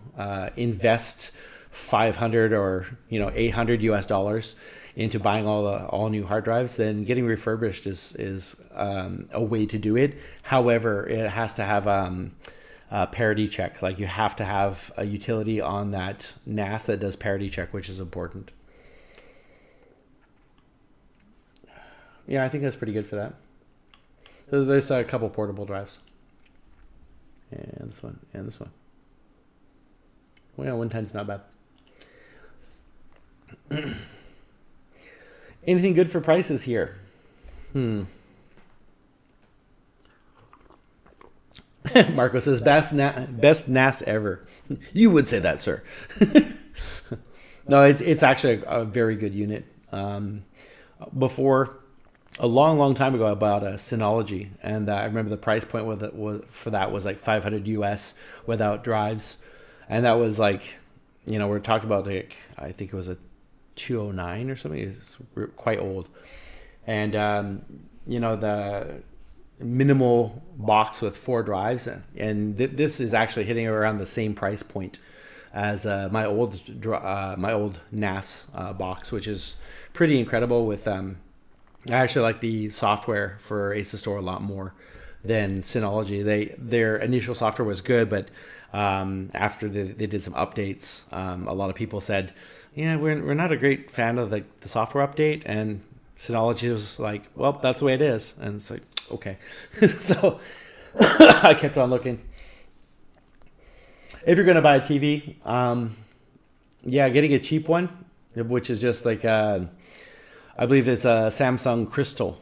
invest $500 or $800 US into buying all new hard drives, then getting refurbished is a way to do it. However, it has to have a parity check. Like, you have to have a utility on that NAS that does parity check, which is important. Yeah, I think that's pretty good for that. So there's a couple portable drives, and this one, and this one. Well, 110's not bad. Anything good for prices here? Marco says best NAS ever. You would say that, sir. No, it's actually a very good unit. Before, a long time ago, I bought a Synology, and I remember the price point for that was like $500 US without drives, and that was like, we're talking about, like, I think it was a 209 or something. It's quite old, and the minimal box with 4 drives, and this is actually hitting around the same price point as my old NAS box, which is pretty incredible. With I actually like the software for Asus Store a lot more than Synology. Their initial software was good, but after they did some updates, a lot of people said, yeah, we're not a great fan of the software update, and Synology was like, well, that's the way it is. And it's like, okay. So I kept on looking. If you're going to buy a TV, getting a cheap one, which is just like, I believe it's a Samsung Crystal.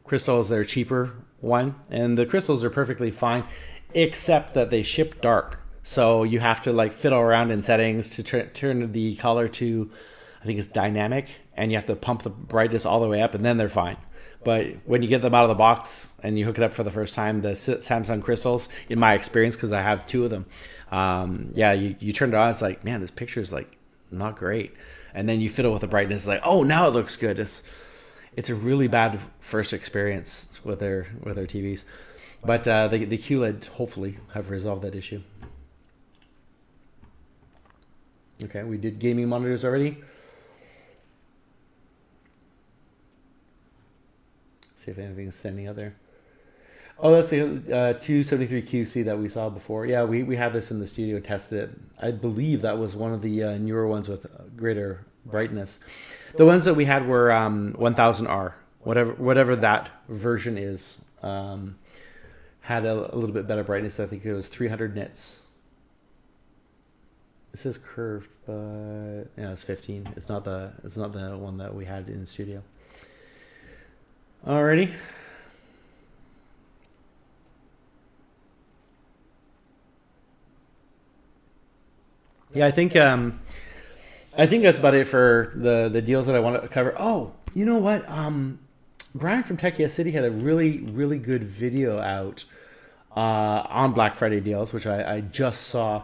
Crystal is their cheaper one, and the Crystals are perfectly fine, except that they ship dark. So you have to like fiddle around in settings to turn the color to, I think it's dynamic, and you have to pump the brightness all the way up, and then they're fine. But when you get them out of the box and you hook it up for the first time, the Samsung Crystals, in my experience, because I have 2 of them, you turn it on, it's like, man, this picture is like not great. And then you fiddle with the brightness, like, oh, now it looks good. It's a really bad first experience with their TVs. But the QLED hopefully have resolved that issue. Okay, we did gaming monitors already. Let's see if anything's standing out there. Oh, that's the 273QC that we saw before. Yeah, we had this in the studio and tested it. I believe that was one of the newer ones with greater brightness. The ones that we had were 1000R, whatever that version is, had a little bit better brightness. I think it was 300 nits. It says curved, but yeah, it's 15. It's not the one that we had in the studio. Alrighty. Yeah, I think that's about it for the deals that I wanted to cover. Oh, you know what? Brian from Techie City had a really, really good video out on Black Friday deals, which I just saw.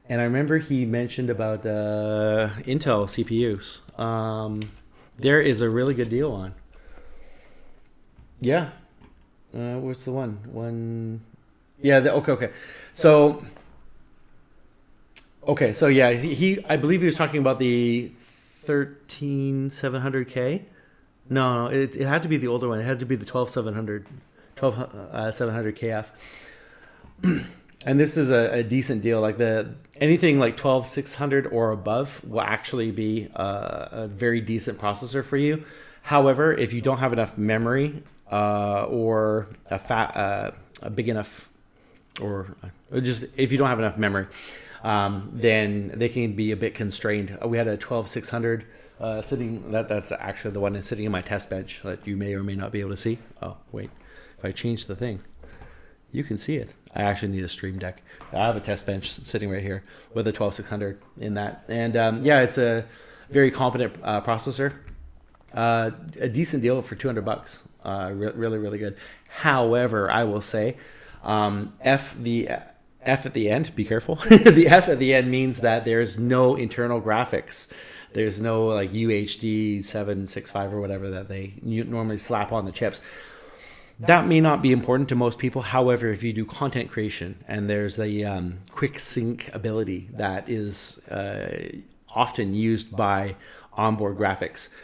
And I remember he mentioned about Intel CPUs. there is a really good deal on. Yeah. What's the one? Yeah. Okay. So. Okay. So yeah, I believe he was talking about the 13700K. No, it had to be the older one. It had to be the 12700, 12700 KF. And this is a decent deal. Like anything like 12600 or above will actually be a very decent processor for you. However, if you don't have enough memory or a big enough, or just if you don't have enough memory, then they can be a bit constrained. We had a 12600 sitting. That's actually the one that's sitting in my test bench that you may or may not be able to see. Oh wait, if I change the thing, you can see it. I actually need a stream deck. I have a test bench sitting right here with a 12600 in that, and yeah, it's a very competent processor. A decent deal for $200. Really good. However, I will say, the F at the end, be careful. The F at the end means that there's no internal graphics. There's no like UHD 765 or whatever that they normally slap on the chips. That may not be important to most people. However, if you do content creation and there's the quick sync ability that is often used by onboard graphics.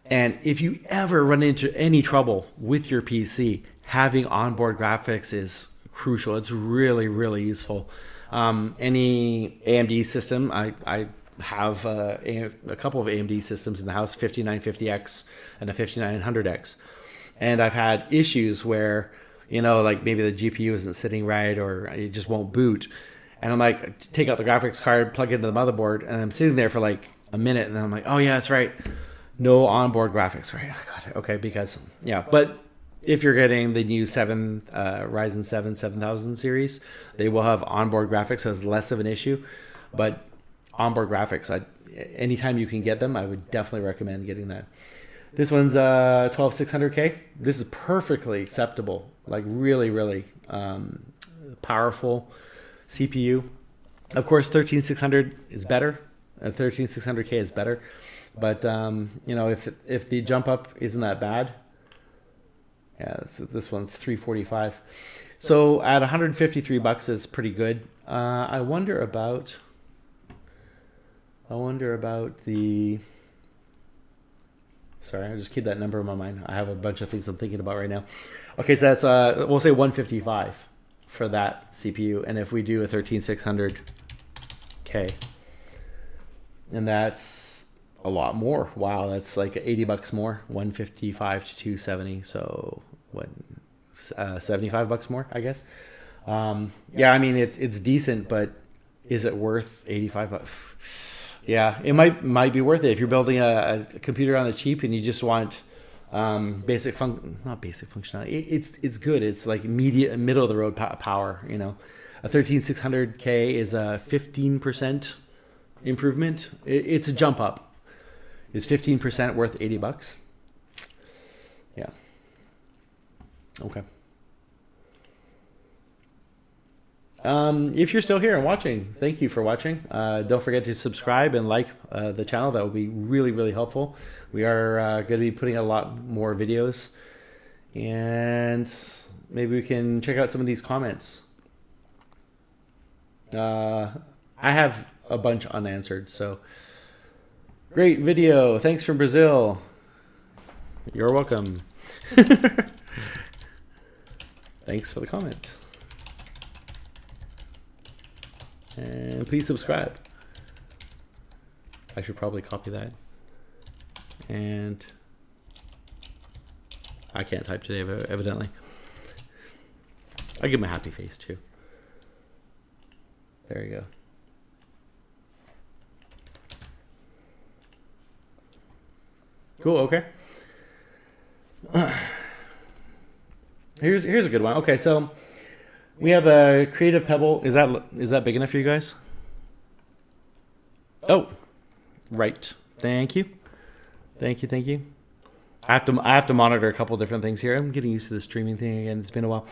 And if you ever run into any trouble with your PC, having onboard graphics is crucial. It's really useful. Any AMD system, I have a couple of AMD systems in the house, 5950X and a 5900X. And I've had issues where, like maybe the GPU isn't sitting right or it just won't boot. And I'm like, take out the graphics card, plug it into the motherboard, and I'm sitting there for like a minute, and then I'm like, oh yeah, that's right. No onboard graphics, right? I got it. Okay, because, yeah. But if you're getting the new Ryzen 7 7000 series, they will have onboard graphics, so it's less of an issue. But onboard graphics, anytime you can get them, I would definitely recommend getting that. This one's 12600K. This is perfectly acceptable. Like really powerful CPU. Of course, 13600 is better. 13600K is better. But if the jump up isn't that bad, yeah, this one's 345. So at $153 is pretty good. I wonder about the. Sorry, I just keep that number in my mind. I have a bunch of things I'm thinking about right now. Okay, so that's we'll say 155 for that CPU, and if we do a 13600K, and that's a lot more. Wow, that's like $80 more. 155 to 270. So what? $75 more, I guess. Yeah, I mean it's decent, but is it worth $85? Yeah, it might be worth it if you're building a computer on the cheap and you just want not basic functionality. It's good. It's like middle of the road power. A 13600K is a 15% improvement. It's a jump up. Is 15% worth $80? Yeah. Okay. If you're still here and watching, thank you for watching. Don't forget to subscribe and like the channel. That would be really helpful. We are going to be putting out a lot more videos, and maybe we can check out some of these comments. I have a bunch unanswered, so great video. Thanks from Brazil. You're welcome. Thanks for the comment. And please subscribe. I should probably copy that. And I can't type today, evidently. I give him a happy face too. There you go. Cool. Okay. Here's a good one. Okay, so we have a Creative Pebble. Is that big enough for you guys? Oh, right. Thank you. I have to monitor a couple different things here. I'm getting used to the streaming thing again. It's been a while.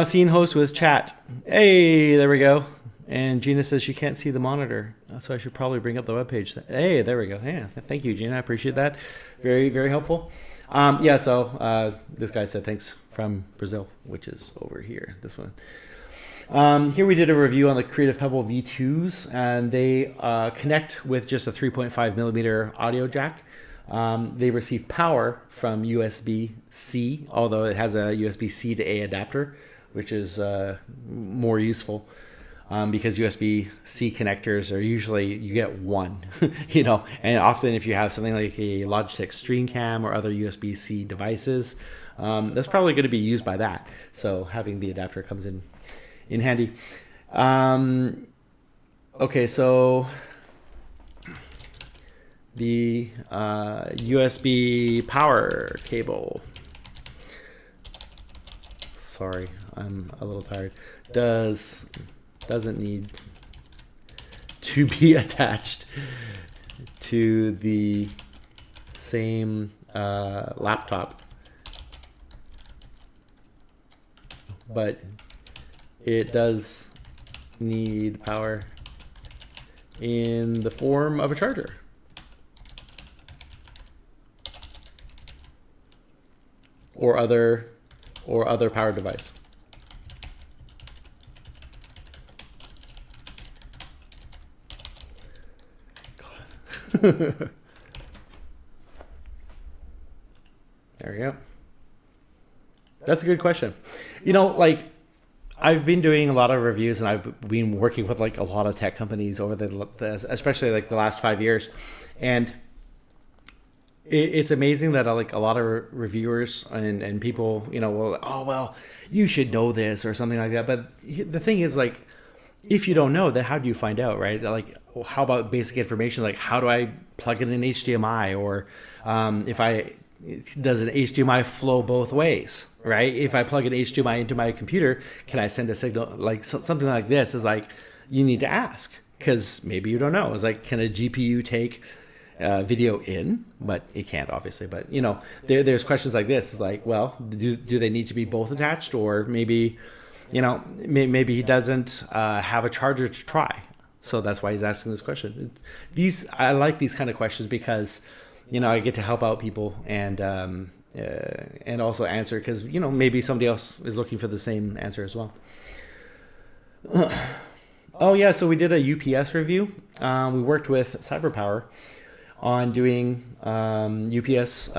Scene host with chat. Hey, there we go. And Gina says she can't see the monitor, so I should probably bring up the webpage. Hey, there we go. Yeah, thank you, Gina. I appreciate that. Very, very helpful. Yeah, so this guy said thanks from Brazil, which is over here, this one. Here we did a review on the Creative Pebble V2s, and they connect with just a 3.5 millimeter audio jack. They receive power from USB-C, although it has a USB-C to A adapter, which is more useful. Because USB-C connectors are usually, you get one, and often if you have something like a Logitech StreamCam or other USB-C devices, that's probably going to be used by that. So having the adapter comes in handy. Okay, so the USB power cable. Sorry, I'm a little tired. Doesn't need to be attached to the same laptop, but it does need power in the form of a charger or other power device. There we go. That's a good question. I've been doing a lot of reviews, and I've been working with a lot of tech companies over especially the last 5 years, and it's amazing that a lot of reviewers and people will, oh well, you should know this or something like that. But the thing is, if you don't know, then how do you find out, right? How about basic information, like how do I plug in an HDMI, or does an HDMI flow both ways, right? If I plug an HDMI into my computer, can I send a signal? Something like this is you need to ask, because maybe you don't know. It's can a GPU take video in? But it can't, obviously. But there's questions like this. It's well, do they need to be both attached, or maybe maybe he doesn't have a charger to try, so that's why he's asking this question. I like these kind of questions because I get to help out people and also answer, because maybe somebody else is looking for the same answer as well. Oh yeah, so we did a UPS review. We worked with CyberPower on doing UPS,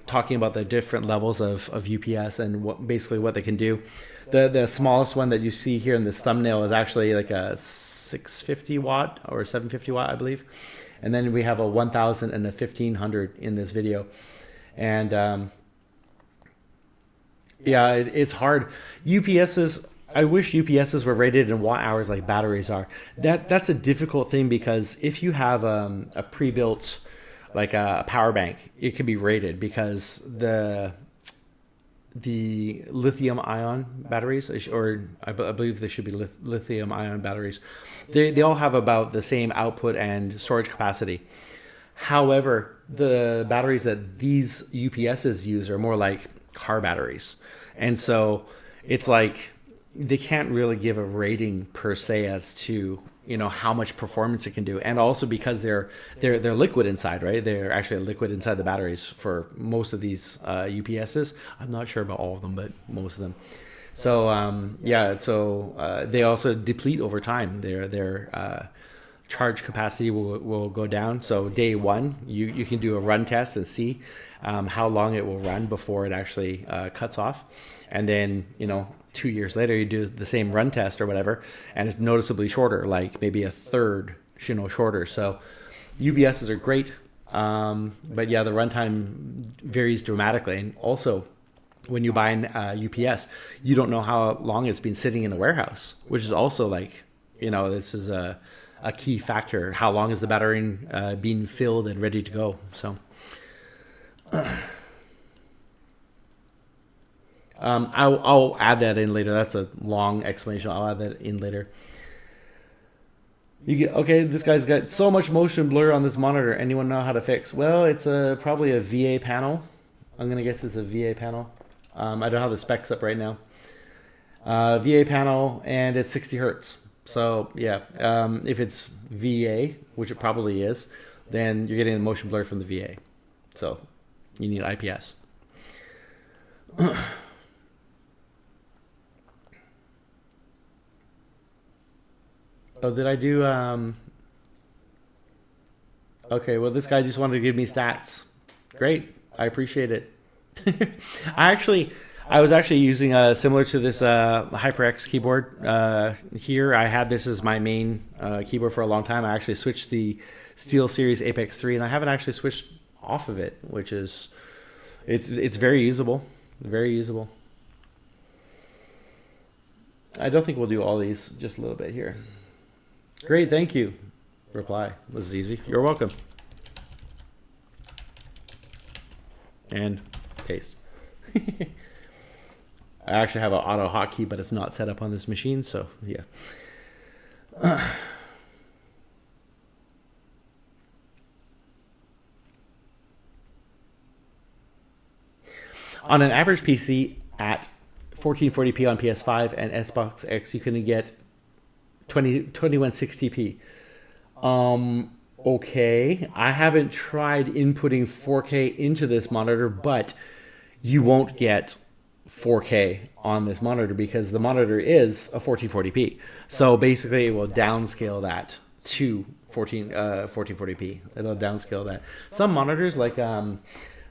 talking about the different levels of UPS and what they can do. The smallest one that you see here in this thumbnail is actually a 650 watt or 750 watt, I believe. And then we have a 1000 and a 1500 in this video. And yeah, it's hard. I wish UPSs were rated in watt hours like batteries are. That's a difficult thing, because if you have a pre-built a power bank, it can be rated, because the lithium ion batteries, or I believe they should be lithium ion batteries, they all have about the same output and storage capacity. However, the batteries that these UPSs use are more like car batteries, and so it's they can't really give a rating per se as to how much performance it can do. And also because they're liquid inside, right? They're actually liquid inside the batteries for most of these UPSs. I'm not sure about all of them, but most of them. So they also deplete over time. Their charge capacity will go down. So day one, you can do a run test and see how long it will run before it actually cuts off. And then 2 years later, you do the same run test or whatever, and it's noticeably shorter, maybe a third, shorter. So UPSs are great, but yeah, the runtime varies dramatically. And also, when you buy an UPS, you don't know how long it's been sitting in the warehouse, which is also this is a key factor. How long is the battery being filled and ready to go? So. I'll add that in later. That's a long explanation. I'll add that in later. This guy's got so much motion blur on this monitor. Anyone know how to fix? Well, it's probably a VA panel. I'm gonna guess it's a VA panel. I don't have the specs up right now. VA panel, and it's 60 hertz. So yeah, if it's VA, which it probably is, then you're getting the motion blur from the VA. So you need IPS. Oh, did I do? Okay, well, this guy just wanted to give me stats. Great, I appreciate it. I was actually using similar to this HyperX keyboard here. I had this as my main keyboard for a long time. I actually switched the SteelSeries Apex 3, and I haven't actually switched off of it, which is it's very usable, very usable. I don't think we'll do all these. Just a little bit here. Great, thank you. Reply. This is easy. You're welcome. And paste. I actually have an auto hotkey, but it's not set up on this machine, so yeah. On an average PC at 1440p on PS5 and Xbox X, you can get 2160p. Okay, I haven't tried inputting 4K into this monitor, but you won't get 4K on this monitor because the monitor is a 1440p. So basically, it will downscale that to 1440p. It'll downscale that. Some monitors, like the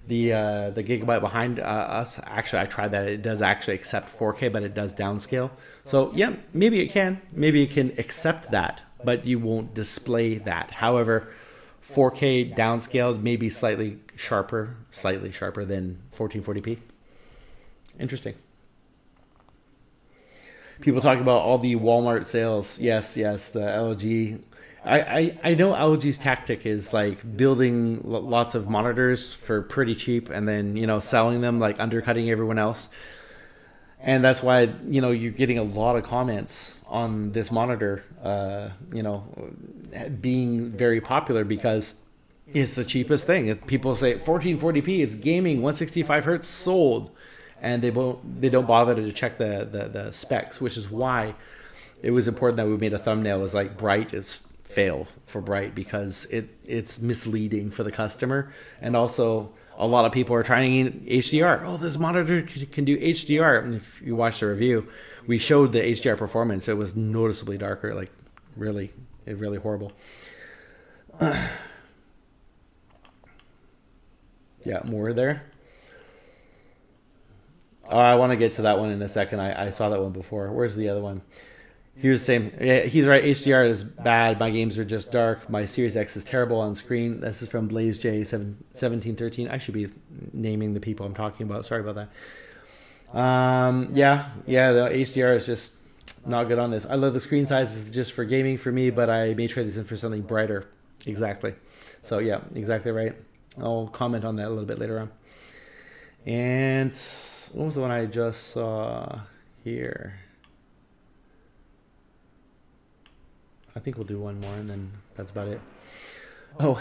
Gigabyte behind us, actually, I tried that. It does actually accept 4K, but it does downscale. So yeah, maybe it can. Maybe it can accept that, but you won't display that. However, 4K downscaled may be slightly sharper than 1440p. Interesting. People talk about all the Walmart sales. Yes, the LG. I know LG's tactic is like building lots of monitors for pretty cheap and then, selling them, like undercutting everyone else. And that's why, you're getting a lot of comments on this monitor, being very popular because it's the cheapest thing. If people say 1440p, it's gaming, 165 hertz, sold. And they don't bother to check the specs, which is why it was important that we made a thumbnail. It was like bright is fail for bright because it's misleading for the customer. And also, a lot of people are trying HDR. Oh, this monitor can do HDR. And if you watch the review, we showed the HDR performance. It was noticeably darker, like really horrible. Yeah, more there. Oh, I want to get to that one in a second. I saw that one before. Where's the other one? Here's the same. Yeah, he's right. HDR is bad. My games are just dark. My Series X is terrible on screen. This is from Blaze J 1713. I should be naming the people I'm talking about. Sorry about that. Yeah. The HDR is just not good on this. I love the screen size. It's just for gaming for me, but I may trade this in for something brighter. Exactly. So yeah, exactly right. I'll comment on that a little bit later on. And what was the one I just saw here? I think we'll do one more, and then that's about it. Oh,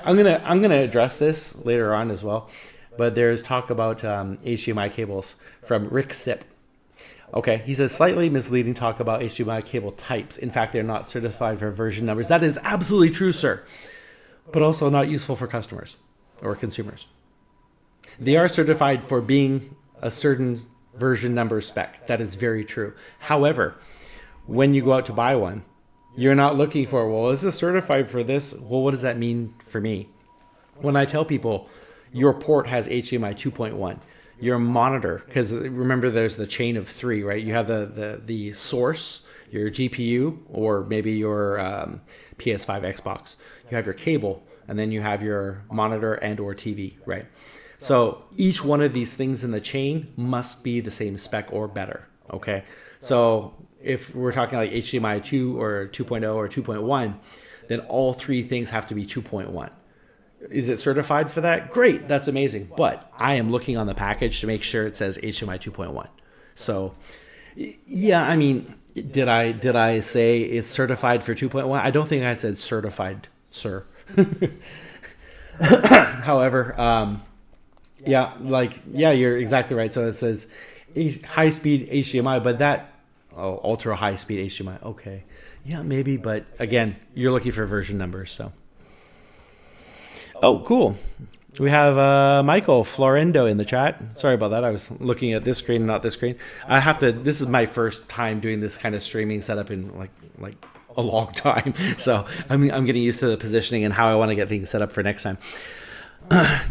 I'm gonna address this later on as well, but there's talk about HDMI cables from Rick Sip. Okay, he says slightly misleading talk about HDMI cable types. In fact, they're not certified for version numbers. That is absolutely true, sir, but also not useful for customers or consumers. They are certified for being a certain version number spec. That is very true. However, when you go out to buy one, you're not looking for, well, is this certified for this? Well, what does that mean for me? When I tell people your port has HDMI 2.1, your monitor, because remember there's the chain of three, right? You have the source, your GPU, or maybe your PS5, Xbox. You have your cable, and then you have your monitor and or TV, right? So each one of these things in the chain must be the same spec or better, okay? So if we're talking like HDMI 2 or 2.0 or 2.1, then all three things have to be 2.1. Is it certified for that? Great, that's amazing. But I am looking on the package to make sure it says HDMI 2.1. So yeah, I mean, did I say it's certified for 2.1? I don't think I said certified, sir. However, you're exactly right. So it says high-speed HDMI, but that ultra high speed HDMI. Okay, yeah, maybe, but again, you're looking for version numbers, so. Oh, cool. We have Michael Florendo in the chat. Sorry about that. I was looking at this screen, not this screen. I have to. This is my first time doing this kind of streaming setup in like a long time, so I'm getting used to the positioning and how I want to get things set up for next time.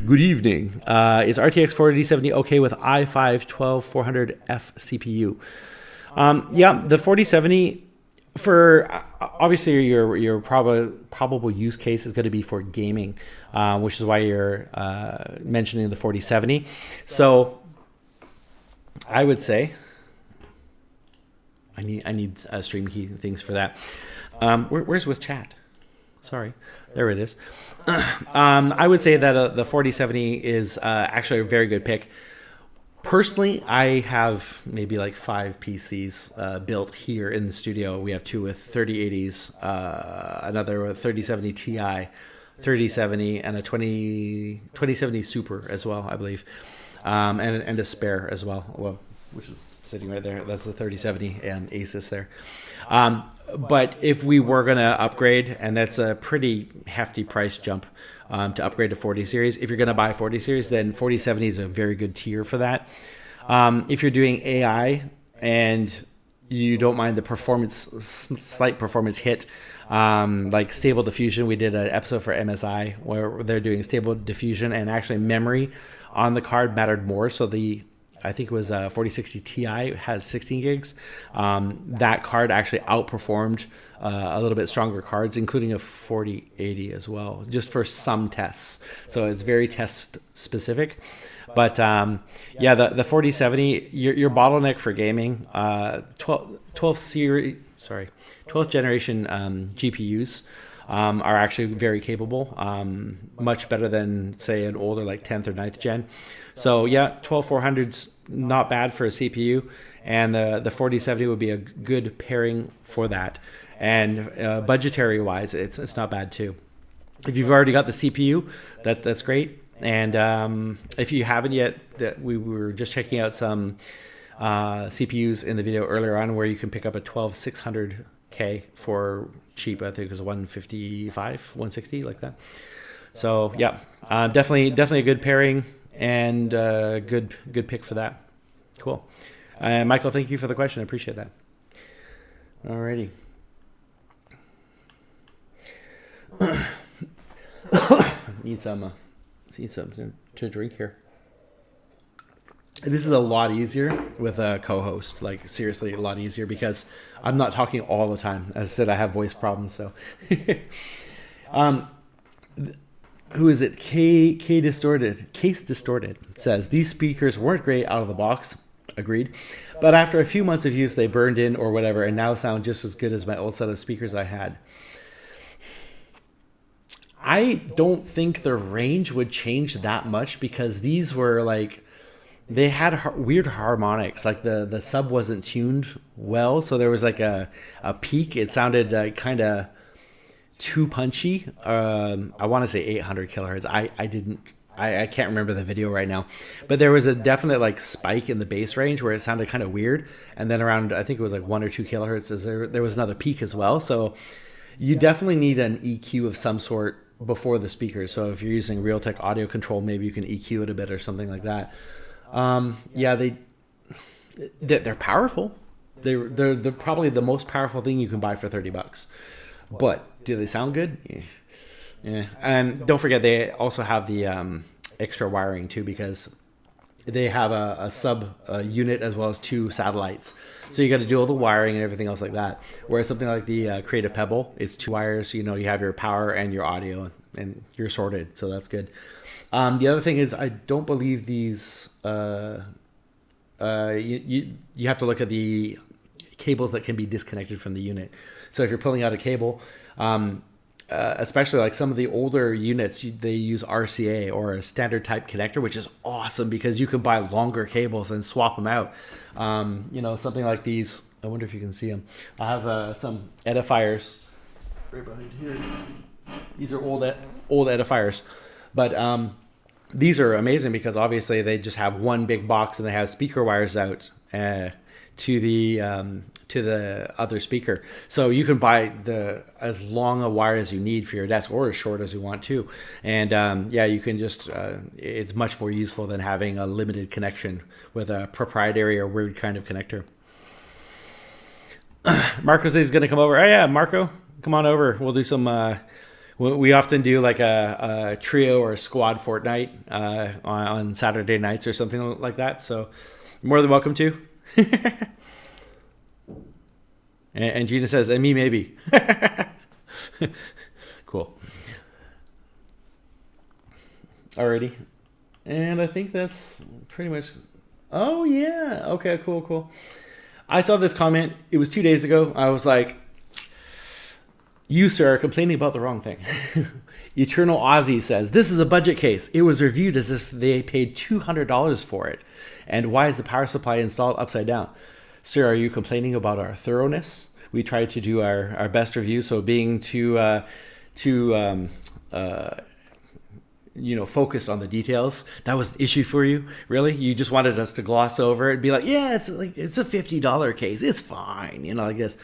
Good evening. Is RTX 4070 okay with i5-12400F CPU? Yeah, the 4070 for obviously your probable use case is going to be for gaming, which is why you're mentioning the 4070. So I would say I need stream key things for that. Where's with chat? Sorry, there it is. I would say that the 4070 is actually a very good pick. Personally, I have maybe like 5 PCs built here in the studio. We have 2 with 3080s, another with 3070 Ti, 3070, and a 2070 Super as well, I believe, and a spare as well, which is sitting right there. That's the 3070 and Asus there. But if we were going to upgrade, and that's a pretty hefty price jump to upgrade to 40 series. If you're going to buy 40 series, then 4070 is a very good tier for that. If you're doing AI and you don't mind the slight performance hit, like Stable Diffusion, we did an episode for MSI where they're doing Stable Diffusion, and actually memory on the card mattered more. So I think it was 4060 Ti has 16 gigs. That card actually outperformed a little bit stronger cards, including a 4080 as well, just for some tests. So it's very test specific. But yeah, the 4070, your bottleneck for gaming, 12th generation GPUs are actually very capable, much better than say an older like 10th or 9th gen. So yeah, 12400's not bad for a CPU, and the 4070 would be a good pairing for that. And budgetary wise, it's not bad too. If you've already got the CPU, that's great. And if you haven't yet, we were just checking out some CPUs in the video earlier on where you can pick up a 12600K for cheap. I think it was 155, 160, like that. So yeah, definitely a good pairing and good pick for that. Cool. Michael, thank you for the question. I appreciate that. Alrighty. Need some to drink here. This is a lot easier with a co-host, like seriously a lot easier, because I'm not talking all the time. As I said, I have voice problems, so who is it? Case Distorted says these speakers weren't great out of the box. Agreed. But after a few months of use, they burned in or whatever, and now sound just as good as my old set of speakers I had. I don't think the range would change that much, because these were like, they had weird harmonics. Like the sub wasn't tuned well, so there was like a peak. It sounded kind of too punchy. I want to say 800 kilohertz. I can't remember the video right now, but there was a definite like spike in the bass range where it sounded kind of weird, and then around, I think it was like 1 or 2 kilohertz, there was another peak as well. So you definitely need an EQ of some sort before the speakers. So if you're using Realtek audio control, maybe you can EQ it a bit or something like that. Yeah, they're powerful. They're probably the most powerful thing you can buy for $30. But do they sound good? Yeah. And don't forget, they also have the extra wiring too, because they have a sub unit as well as 2 satellites. So you got to do all the wiring and everything else like that. Whereas something like the Creative Pebble is 2 wires. You have your power and your audio, and you're sorted. So that's good. The other thing is, I don't believe these. You have to look at the cables that can be disconnected from the unit. So if you're pulling out a cable, especially like some of the older units, they use RCA or a standard type connector, which is awesome because you can buy longer cables and swap them out. Something like these. I wonder if you can see them. I have some edifiers right behind here. These are old edifiers, but these are amazing because obviously they just have one big box and they have speaker wires out to the other speaker. So you can buy as long a wire as you need for your desk, or as short as you want to. And you can just it's much more useful than having a limited connection with a proprietary or weird kind of connector. Marco says he's going to come over. Oh yeah, Marco, come on over. We'll do some. We often do like a trio or a squad Fortnite on Saturday nights or something like that. So you're more than welcome to. And Gina says, and me maybe. Cool. Alrighty. And I think that's pretty much. Oh yeah. Okay. Cool. I saw this comment. It was 2 days ago. I was like, you, sir, are complaining about the wrong thing. Eternal Aussie says, this is a budget case. It was reviewed as if they paid $200 for it. And why is the power supply installed upside down? Sir, are you complaining about our thoroughness? We tried to do our best review. So being too focused on the details, that was an issue for you. Really? You just wanted us to gloss over it and be like, yeah, it's a $50 case. It's fine. Like this.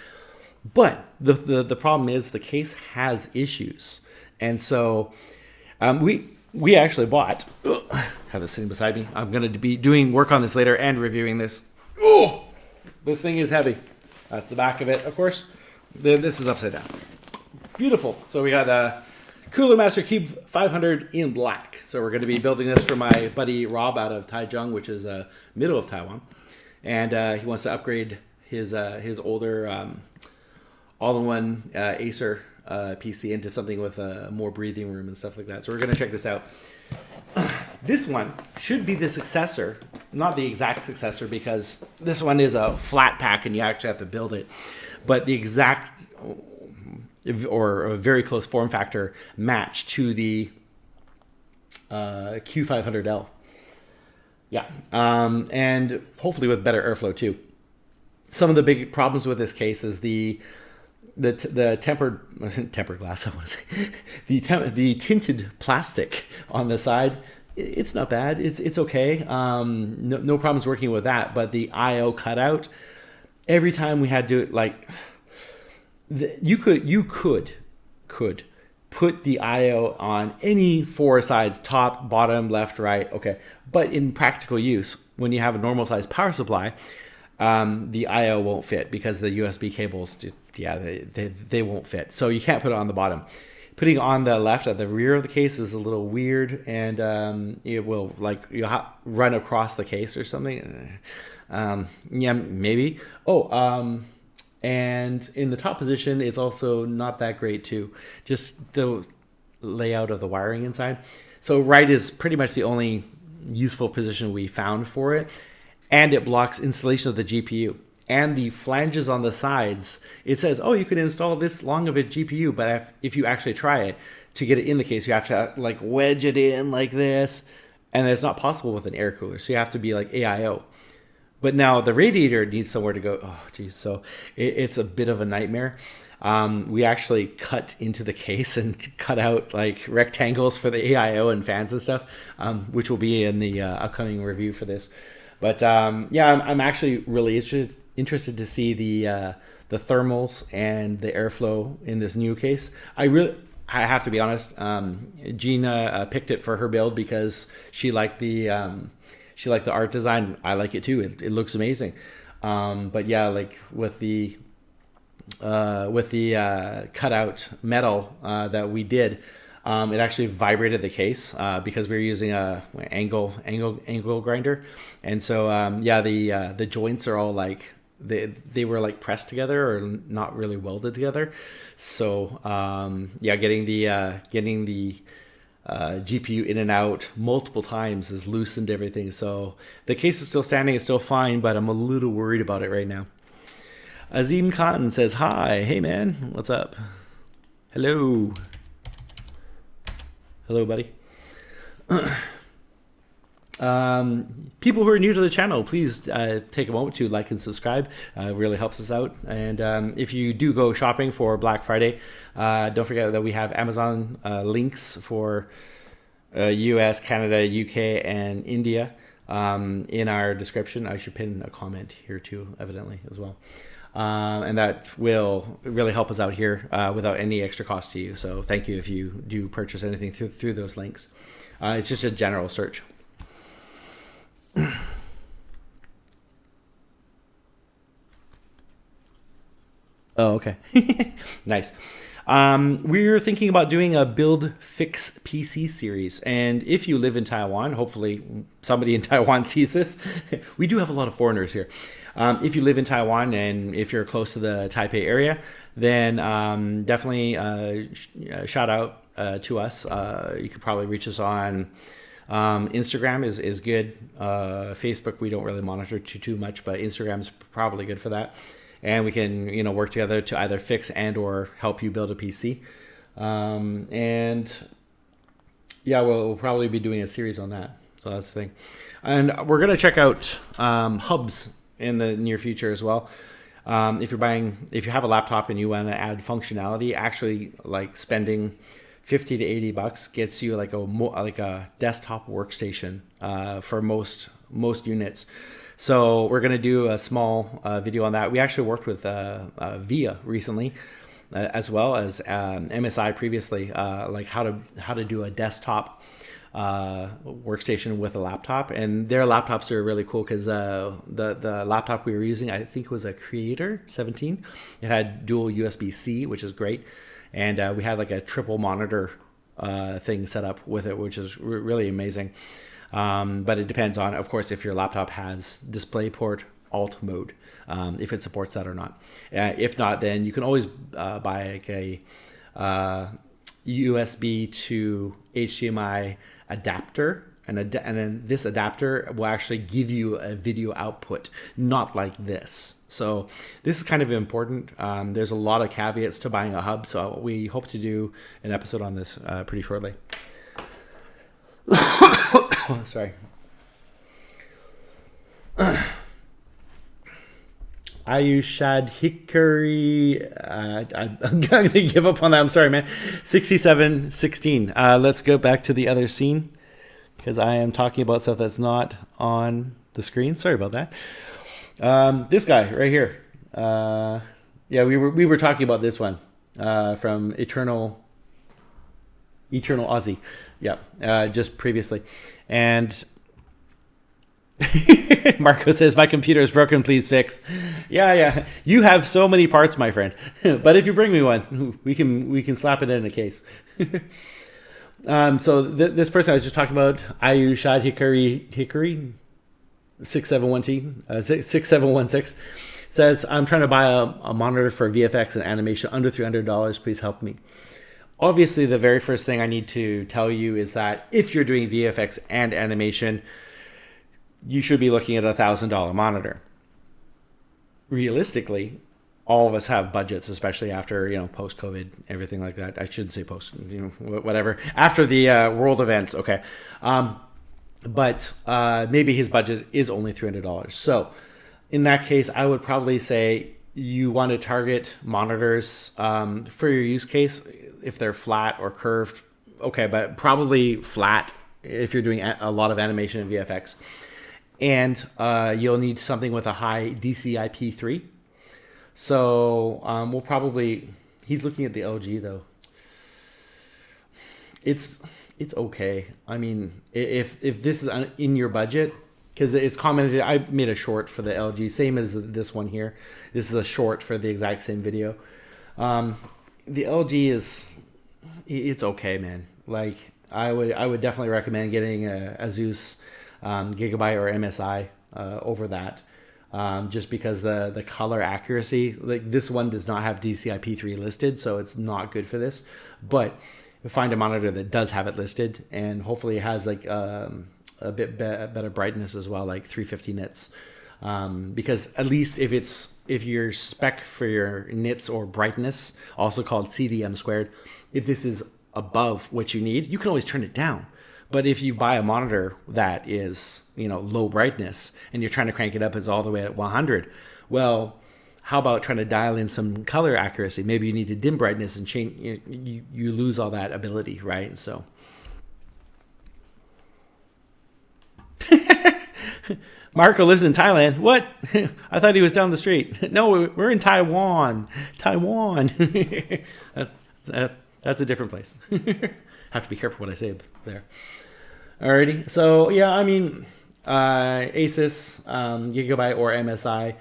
But the problem is the case has issues. And so we actually bought, have this sitting beside me. I'm going to be doing work on this later and reviewing this. Oh, this thing is heavy. That's the back of it, of course. This is upside down. Beautiful. So we got a Cooler Master Cube 500 in black. So we're going to be building this for my buddy Rob out of Taichung, which is middle of Taiwan. And he wants to upgrade his older all-in-one Acer PC into something with more breathing room and stuff like that. So we're going to check this out. This one should be the successor, not the exact successor, because this one is a flat pack and you actually have to build it. But the exact or a very close form factor match to the Q500L. Yeah, and hopefully with better airflow too. Some of the big problems with this case is the tempered glass. I want to say the tinted plastic on the side. It's not bad. It's okay. No problems working with that. But the I/O cutout, every time we had to you could put the I/O on any four sides, top, bottom, left, right. Okay, but in practical use, when you have a normal size power supply, the I/O won't fit because the USB cables, they won't fit. So you can't put it on the bottom. Putting it on the left at the rear of the case is a little weird, and it will you'll run across the case or something. Maybe. And in the top position, it's also not that great too. Just the layout of the wiring inside. So right is pretty much the only useful position we found for it. And it blocks installation of the GPU. And the flanges on the sides, it says, oh, you can install this long of a GPU, but if you actually try it, to get it in the case, you have to wedge it in like this. And it's not possible with an air cooler, so you have to be like AIO. But now the radiator needs somewhere to go. Oh, geez. So it's a bit of a nightmare. We actually cut into the case and cut out rectangles for the AIO and fans and stuff, which will be in the upcoming review for this. But I'm actually really interested to see the thermals and the airflow in this new case. I have to be honest. Gina picked it for her build because she liked the art design. I like it too. It looks amazing. But yeah, with the cutout metal that we did, it actually vibrated the case because we were using a angle grinder, and so the joints are all they were pressed together or not really welded together. So getting the GPU in and out multiple times has loosened everything. So the case is still standing, it's still fine, but I'm a little worried about it right now. Azim Khan says, hi, hey man, what's up? Hello, buddy. People who are new to the channel, please take a moment to like and subscribe. It really helps us out. And if you do go shopping for Black Friday, don't forget that we have Amazon links for US, Canada, UK, and India. in our description. I should pin a comment here too, evidently, as well. And that will really help us out here without any extra cost to you. So thank you if you do purchase anything through those links. It's just a general search. Oh, okay. Nice. We're thinking about doing a build fix PC series. And if you live in Taiwan, hopefully somebody in Taiwan sees this. We do have a lot of foreigners here. If you live in Taiwan and if you're close to the Taipei area, then definitely shout out to us. You could probably reach us on Instagram is good. Facebook, we don't really monitor too much, but Instagram is probably good for that. And we can, work together to either fix and or help you build a PC. And yeah, we'll probably be doing a series on that. So that's the thing. And we're going to check out hubs in the near future as well. If you have a laptop and you want to add functionality, actually like spending $50 to $80 gets you like a desktop workstation for most units. So we're going to do a small video on that. We actually worked with VIA recently, as well as MSI previously, like how to do a desktop workstation with a laptop. And their laptops are really cool because the laptop we were using, I think, was a Creator 17. It had dual USB-C, which is great. And we had like a triple monitor thing set up with it, which is really amazing. But it depends on, of course, if your laptop has DisplayPort Alt mode, if it supports that or not. If not, then you can always buy like a USB to HDMI adapter. And then this adapter will actually give you a video output, not like this. So this is kind of important. There's a lot of caveats to buying a hub, so we hope to do an episode on this pretty shortly. Sorry. Ayushad Hickory. I'm going to give up on that. I'm sorry, man. 6716. Let's go back to the other scene because I am talking about stuff that's not on the screen. Sorry about that. This guy right here. Yeah, we were talking about this one from Eternal Aussie. Yeah, just previously. And Marco says, my computer is broken, please fix. Yeah. You have so many parts, my friend. But if you bring me one, we can slap it in a case. So this person I was just talking about, Ayushad Hickory 6716 says, I'm trying to buy a monitor for VFX and animation under $300. Please help me. Obviously, the very first thing I need to tell you is that if you're doing VFX and animation, you should be looking at a $1,000 monitor. Realistically, all of us have budgets, especially after, post-COVID, everything like that. I shouldn't say post, whatever. After the world events, okay. But maybe his budget is only $300. So in that case, I would probably say you want to target monitors for your use case. If they're flat or curved, okay, but probably flat if you're doing a lot of animation and VFX. And you'll need something with a high DCI-P3. So we'll probably, he's looking at the LG though. It's okay. I mean, if this is in your budget, because it's commented, I made a short for the LG, same as this one here. This is a short for the exact same video. The LG it's okay, man. Like I would definitely recommend getting a Asus Gigabyte or MSI over that, just because the color accuracy, like this one does not have DCI-P3 listed, so it's not good for this. But find a monitor that does have it listed, and hopefully it has like a bit better brightness as well, like 350 nits. Because at least if your spec for your nits or brightness, also called CDM squared, if this is above what you need, you can always turn it down. But if you buy a monitor that is, low brightness and you're trying to crank it up, it's all the way at 100. Well, how about trying to dial in some color accuracy? Maybe you need to dim brightness and change. You lose all that ability, right? So Marco lives in Thailand. What? I thought he was down the street. No, we're in Taiwan. Taiwan. That's a different place. Have to be careful what I say there. Alrighty. So yeah, I mean, Asus, Gigabyte, or MSI.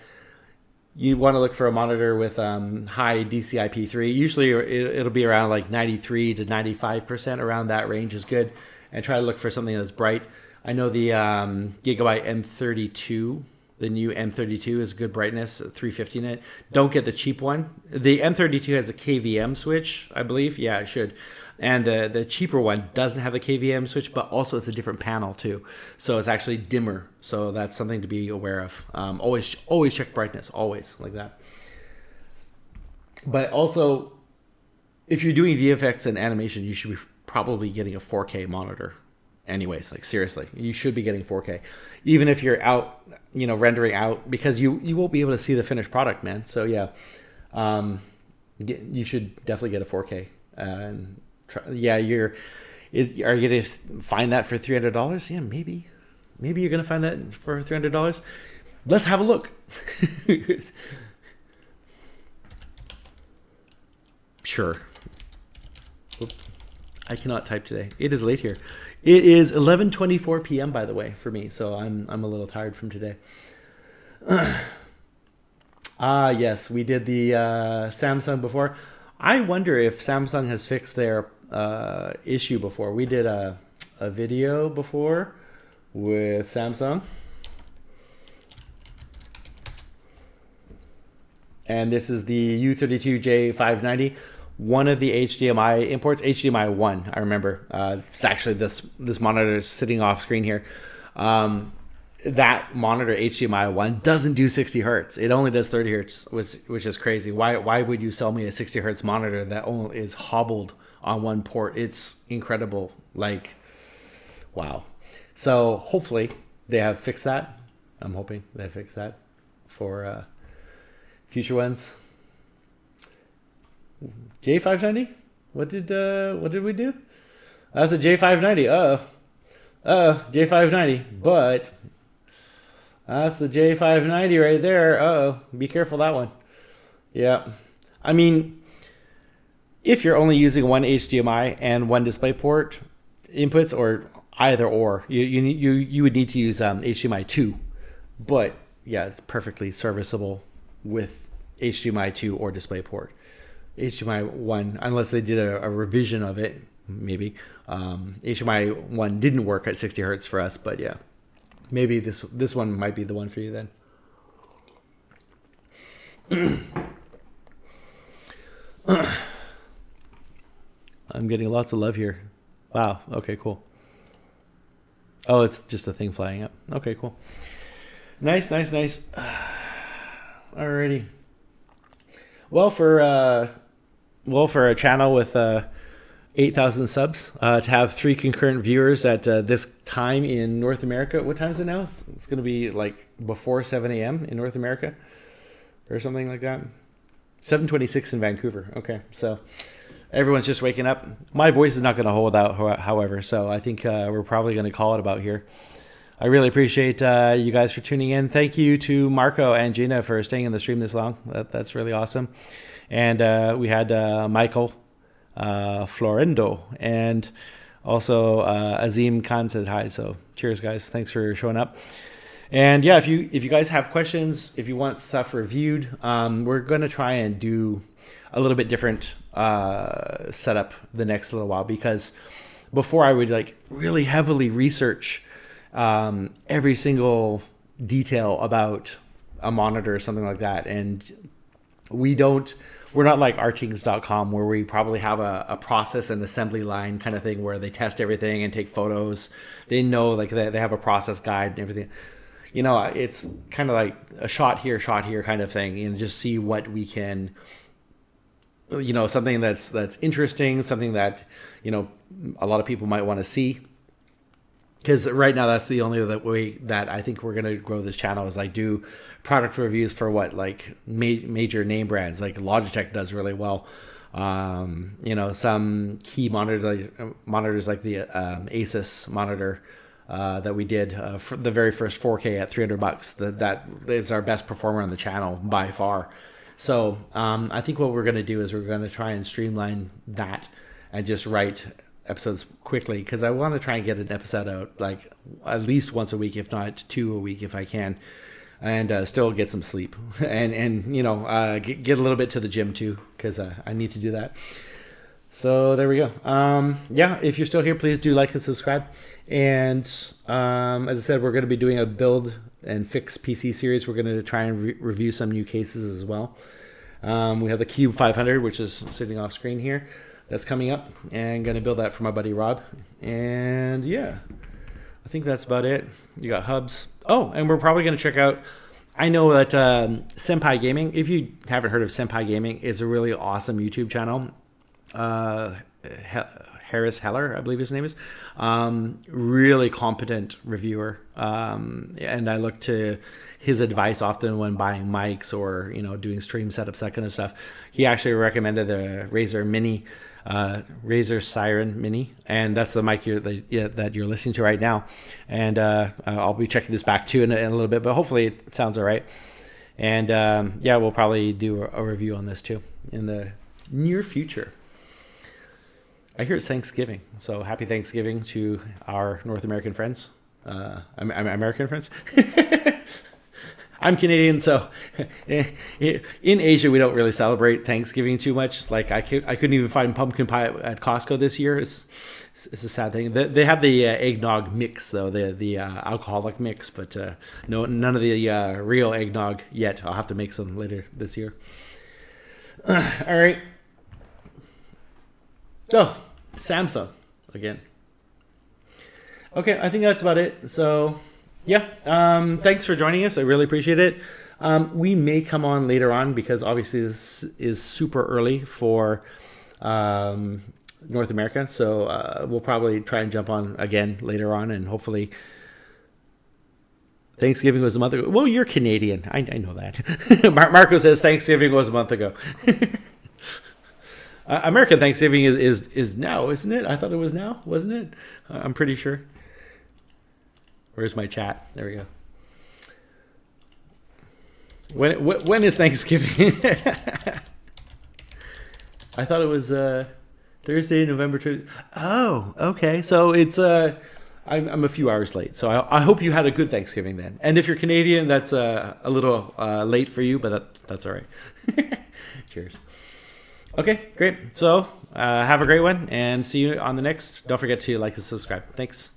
You want to look for a monitor with high DCI-P3. Usually it'll be around like 93 to 95%. Around that range is good. And try to look for something that's bright. I know the Gigabyte M32, the new M32 is good brightness, 350 in it. Don't get the cheap one. The M32 has a KVM switch, I believe. Yeah, it should. And the cheaper one doesn't have the KVM switch, but also it's a different panel too. So it's actually dimmer. So that's something to be aware of. Always check brightness, always like that. But also, if you're doing VFX and animation, you should be probably getting a 4K monitor. Anyways, like seriously, you should be getting 4K, even if you're out, rendering out, because you won't be able to see the finished product, man. So yeah, you should definitely get a 4K. And are you gonna find that for $300? Yeah, maybe you're gonna find that for $300. Let's have a look. Sure. I cannot type today. It is late here. It is 11:24 p.m. by the way for me, so I'm a little tired from today. Yes, we did the Samsung before. I wonder if Samsung has fixed their issue before. We did a video before with Samsung. And this is the U32J590. One of the HDMI imports, HDMI 1, I remember. It's actually this monitor is sitting off screen here. That monitor, HDMI 1, doesn't do 60 hertz. It only does 30 hertz, which is crazy. Why would you sell me a 60 hertz monitor that only is hobbled on one port? It's incredible. Like, wow. So hopefully they have fixed that. I'm hoping they fix that for future ones. J590? What did we do? That's a J590. J590. But that's the J590 right there. Be careful that one. Yeah. I mean, if you're only using one HDMI and one DisplayPort inputs, or either or, you would need to use HDMI 2. But yeah, it's perfectly serviceable with HDMI 2 or DisplayPort. HDMI 1, unless they did a revision of it, maybe. HDMI 1 didn't work at 60 hertz for us, but yeah. Maybe this one might be the one for you then. I'm getting lots of love here. Wow, okay, cool. Oh, it's just a thing flying up. Okay, cool. Nice. Alrighty. Well, for a channel with 8,000 subs, to have 3 concurrent viewers at this time in North America. What time is it now? It's going to be like before 7 a.m. in North America or something like that. 7:26 in Vancouver. Okay, so everyone's just waking up. My voice is not going to hold out, however, so I think we're probably going to call it about here. I really appreciate you guys for tuning in. Thank you to Marco and Gina for staying in the stream this long. That's really awesome. And we had Michael Florendo, and also Azim Khan said hi. So cheers, guys. Thanks for showing up. And yeah, if you guys have questions, if you want stuff reviewed, we're going to try and do a little bit different setup the next little while, because before I would like really heavily research every single detail about a monitor or something like that. And we're not like artings.com where we probably have a process and assembly line kind of thing where they test everything and take photos. They know, like, they have a process guide and everything. You know, it's kind of like a shot here kind of thing, and just see what we can, you know, something that's interesting, something that, you know, a lot of people might want to see. Because right now that's the only way that I think we're going to grow this channel, is like do product reviews for major name brands. Like Logitech does really well. You know, some key monitors like the Asus monitor that we did for the very first 4K at $300. That is our best performer on the channel by far. So I think what we're going to do is we're going to try and streamline that and just write episodes quickly, because I want to try and get an episode out like at least once a week, if not 2 a week if I can, and still get some sleep and you know, get a little bit to the gym too, because I need to do that. So there we go. Yeah, if you're still here, please do like and subscribe. And as I said, we're going to be doing a build and fix PC series. We're going to try and review some new cases as well. We have the Cube 500, which is sitting off screen here. That's coming up, and going to build that for my buddy Rob. And yeah, I think that's about it. You got hubs. Oh, and we're probably going to check out, I know that Senpai Gaming, if you haven't heard of Senpai Gaming, it's a really awesome YouTube channel. Harris Heller, I believe his name is, really competent reviewer, and I look to his advice often when buying mics or, you know, doing stream setups, that kind of stuff. He actually recommended the Razer Mini, Razer Siren Mini, and that's the mic that you're listening to right now. And I'll be checking this back too in a little bit, but hopefully it sounds all right. And yeah, we'll probably do a review on this too in the near future. I hear it's Thanksgiving, so happy Thanksgiving to our North American friends. American friends? I'm Canadian, so in Asia we don't really celebrate Thanksgiving too much. Like I couldn't even find pumpkin pie at Costco this year. It's a sad thing. They have the eggnog mix though, the alcoholic mix, but none of the real eggnog yet. I'll have to make some later this year. All right. Oh, Samsung again. Okay, I think that's about it. So, yeah, thanks for joining us. I really appreciate it. We may come on later on because obviously this is super early for North America. So we'll probably try and jump on again later on, and hopefully Thanksgiving was a month ago. Well, you're Canadian. I know that. Marco says Thanksgiving was a month ago. American Thanksgiving is now, isn't it? I thought it was now, wasn't it? I'm pretty sure. Where's my chat? There we go. When is Thanksgiving? I thought it was Thursday, November 2. Oh, okay. So it's I'm a few hours late. So I hope you had a good Thanksgiving then. And if you're Canadian, that's a little late for you, but that's all right. Cheers. Okay, great. So have a great one, and see you on the next. Don't forget to like and subscribe. Thanks.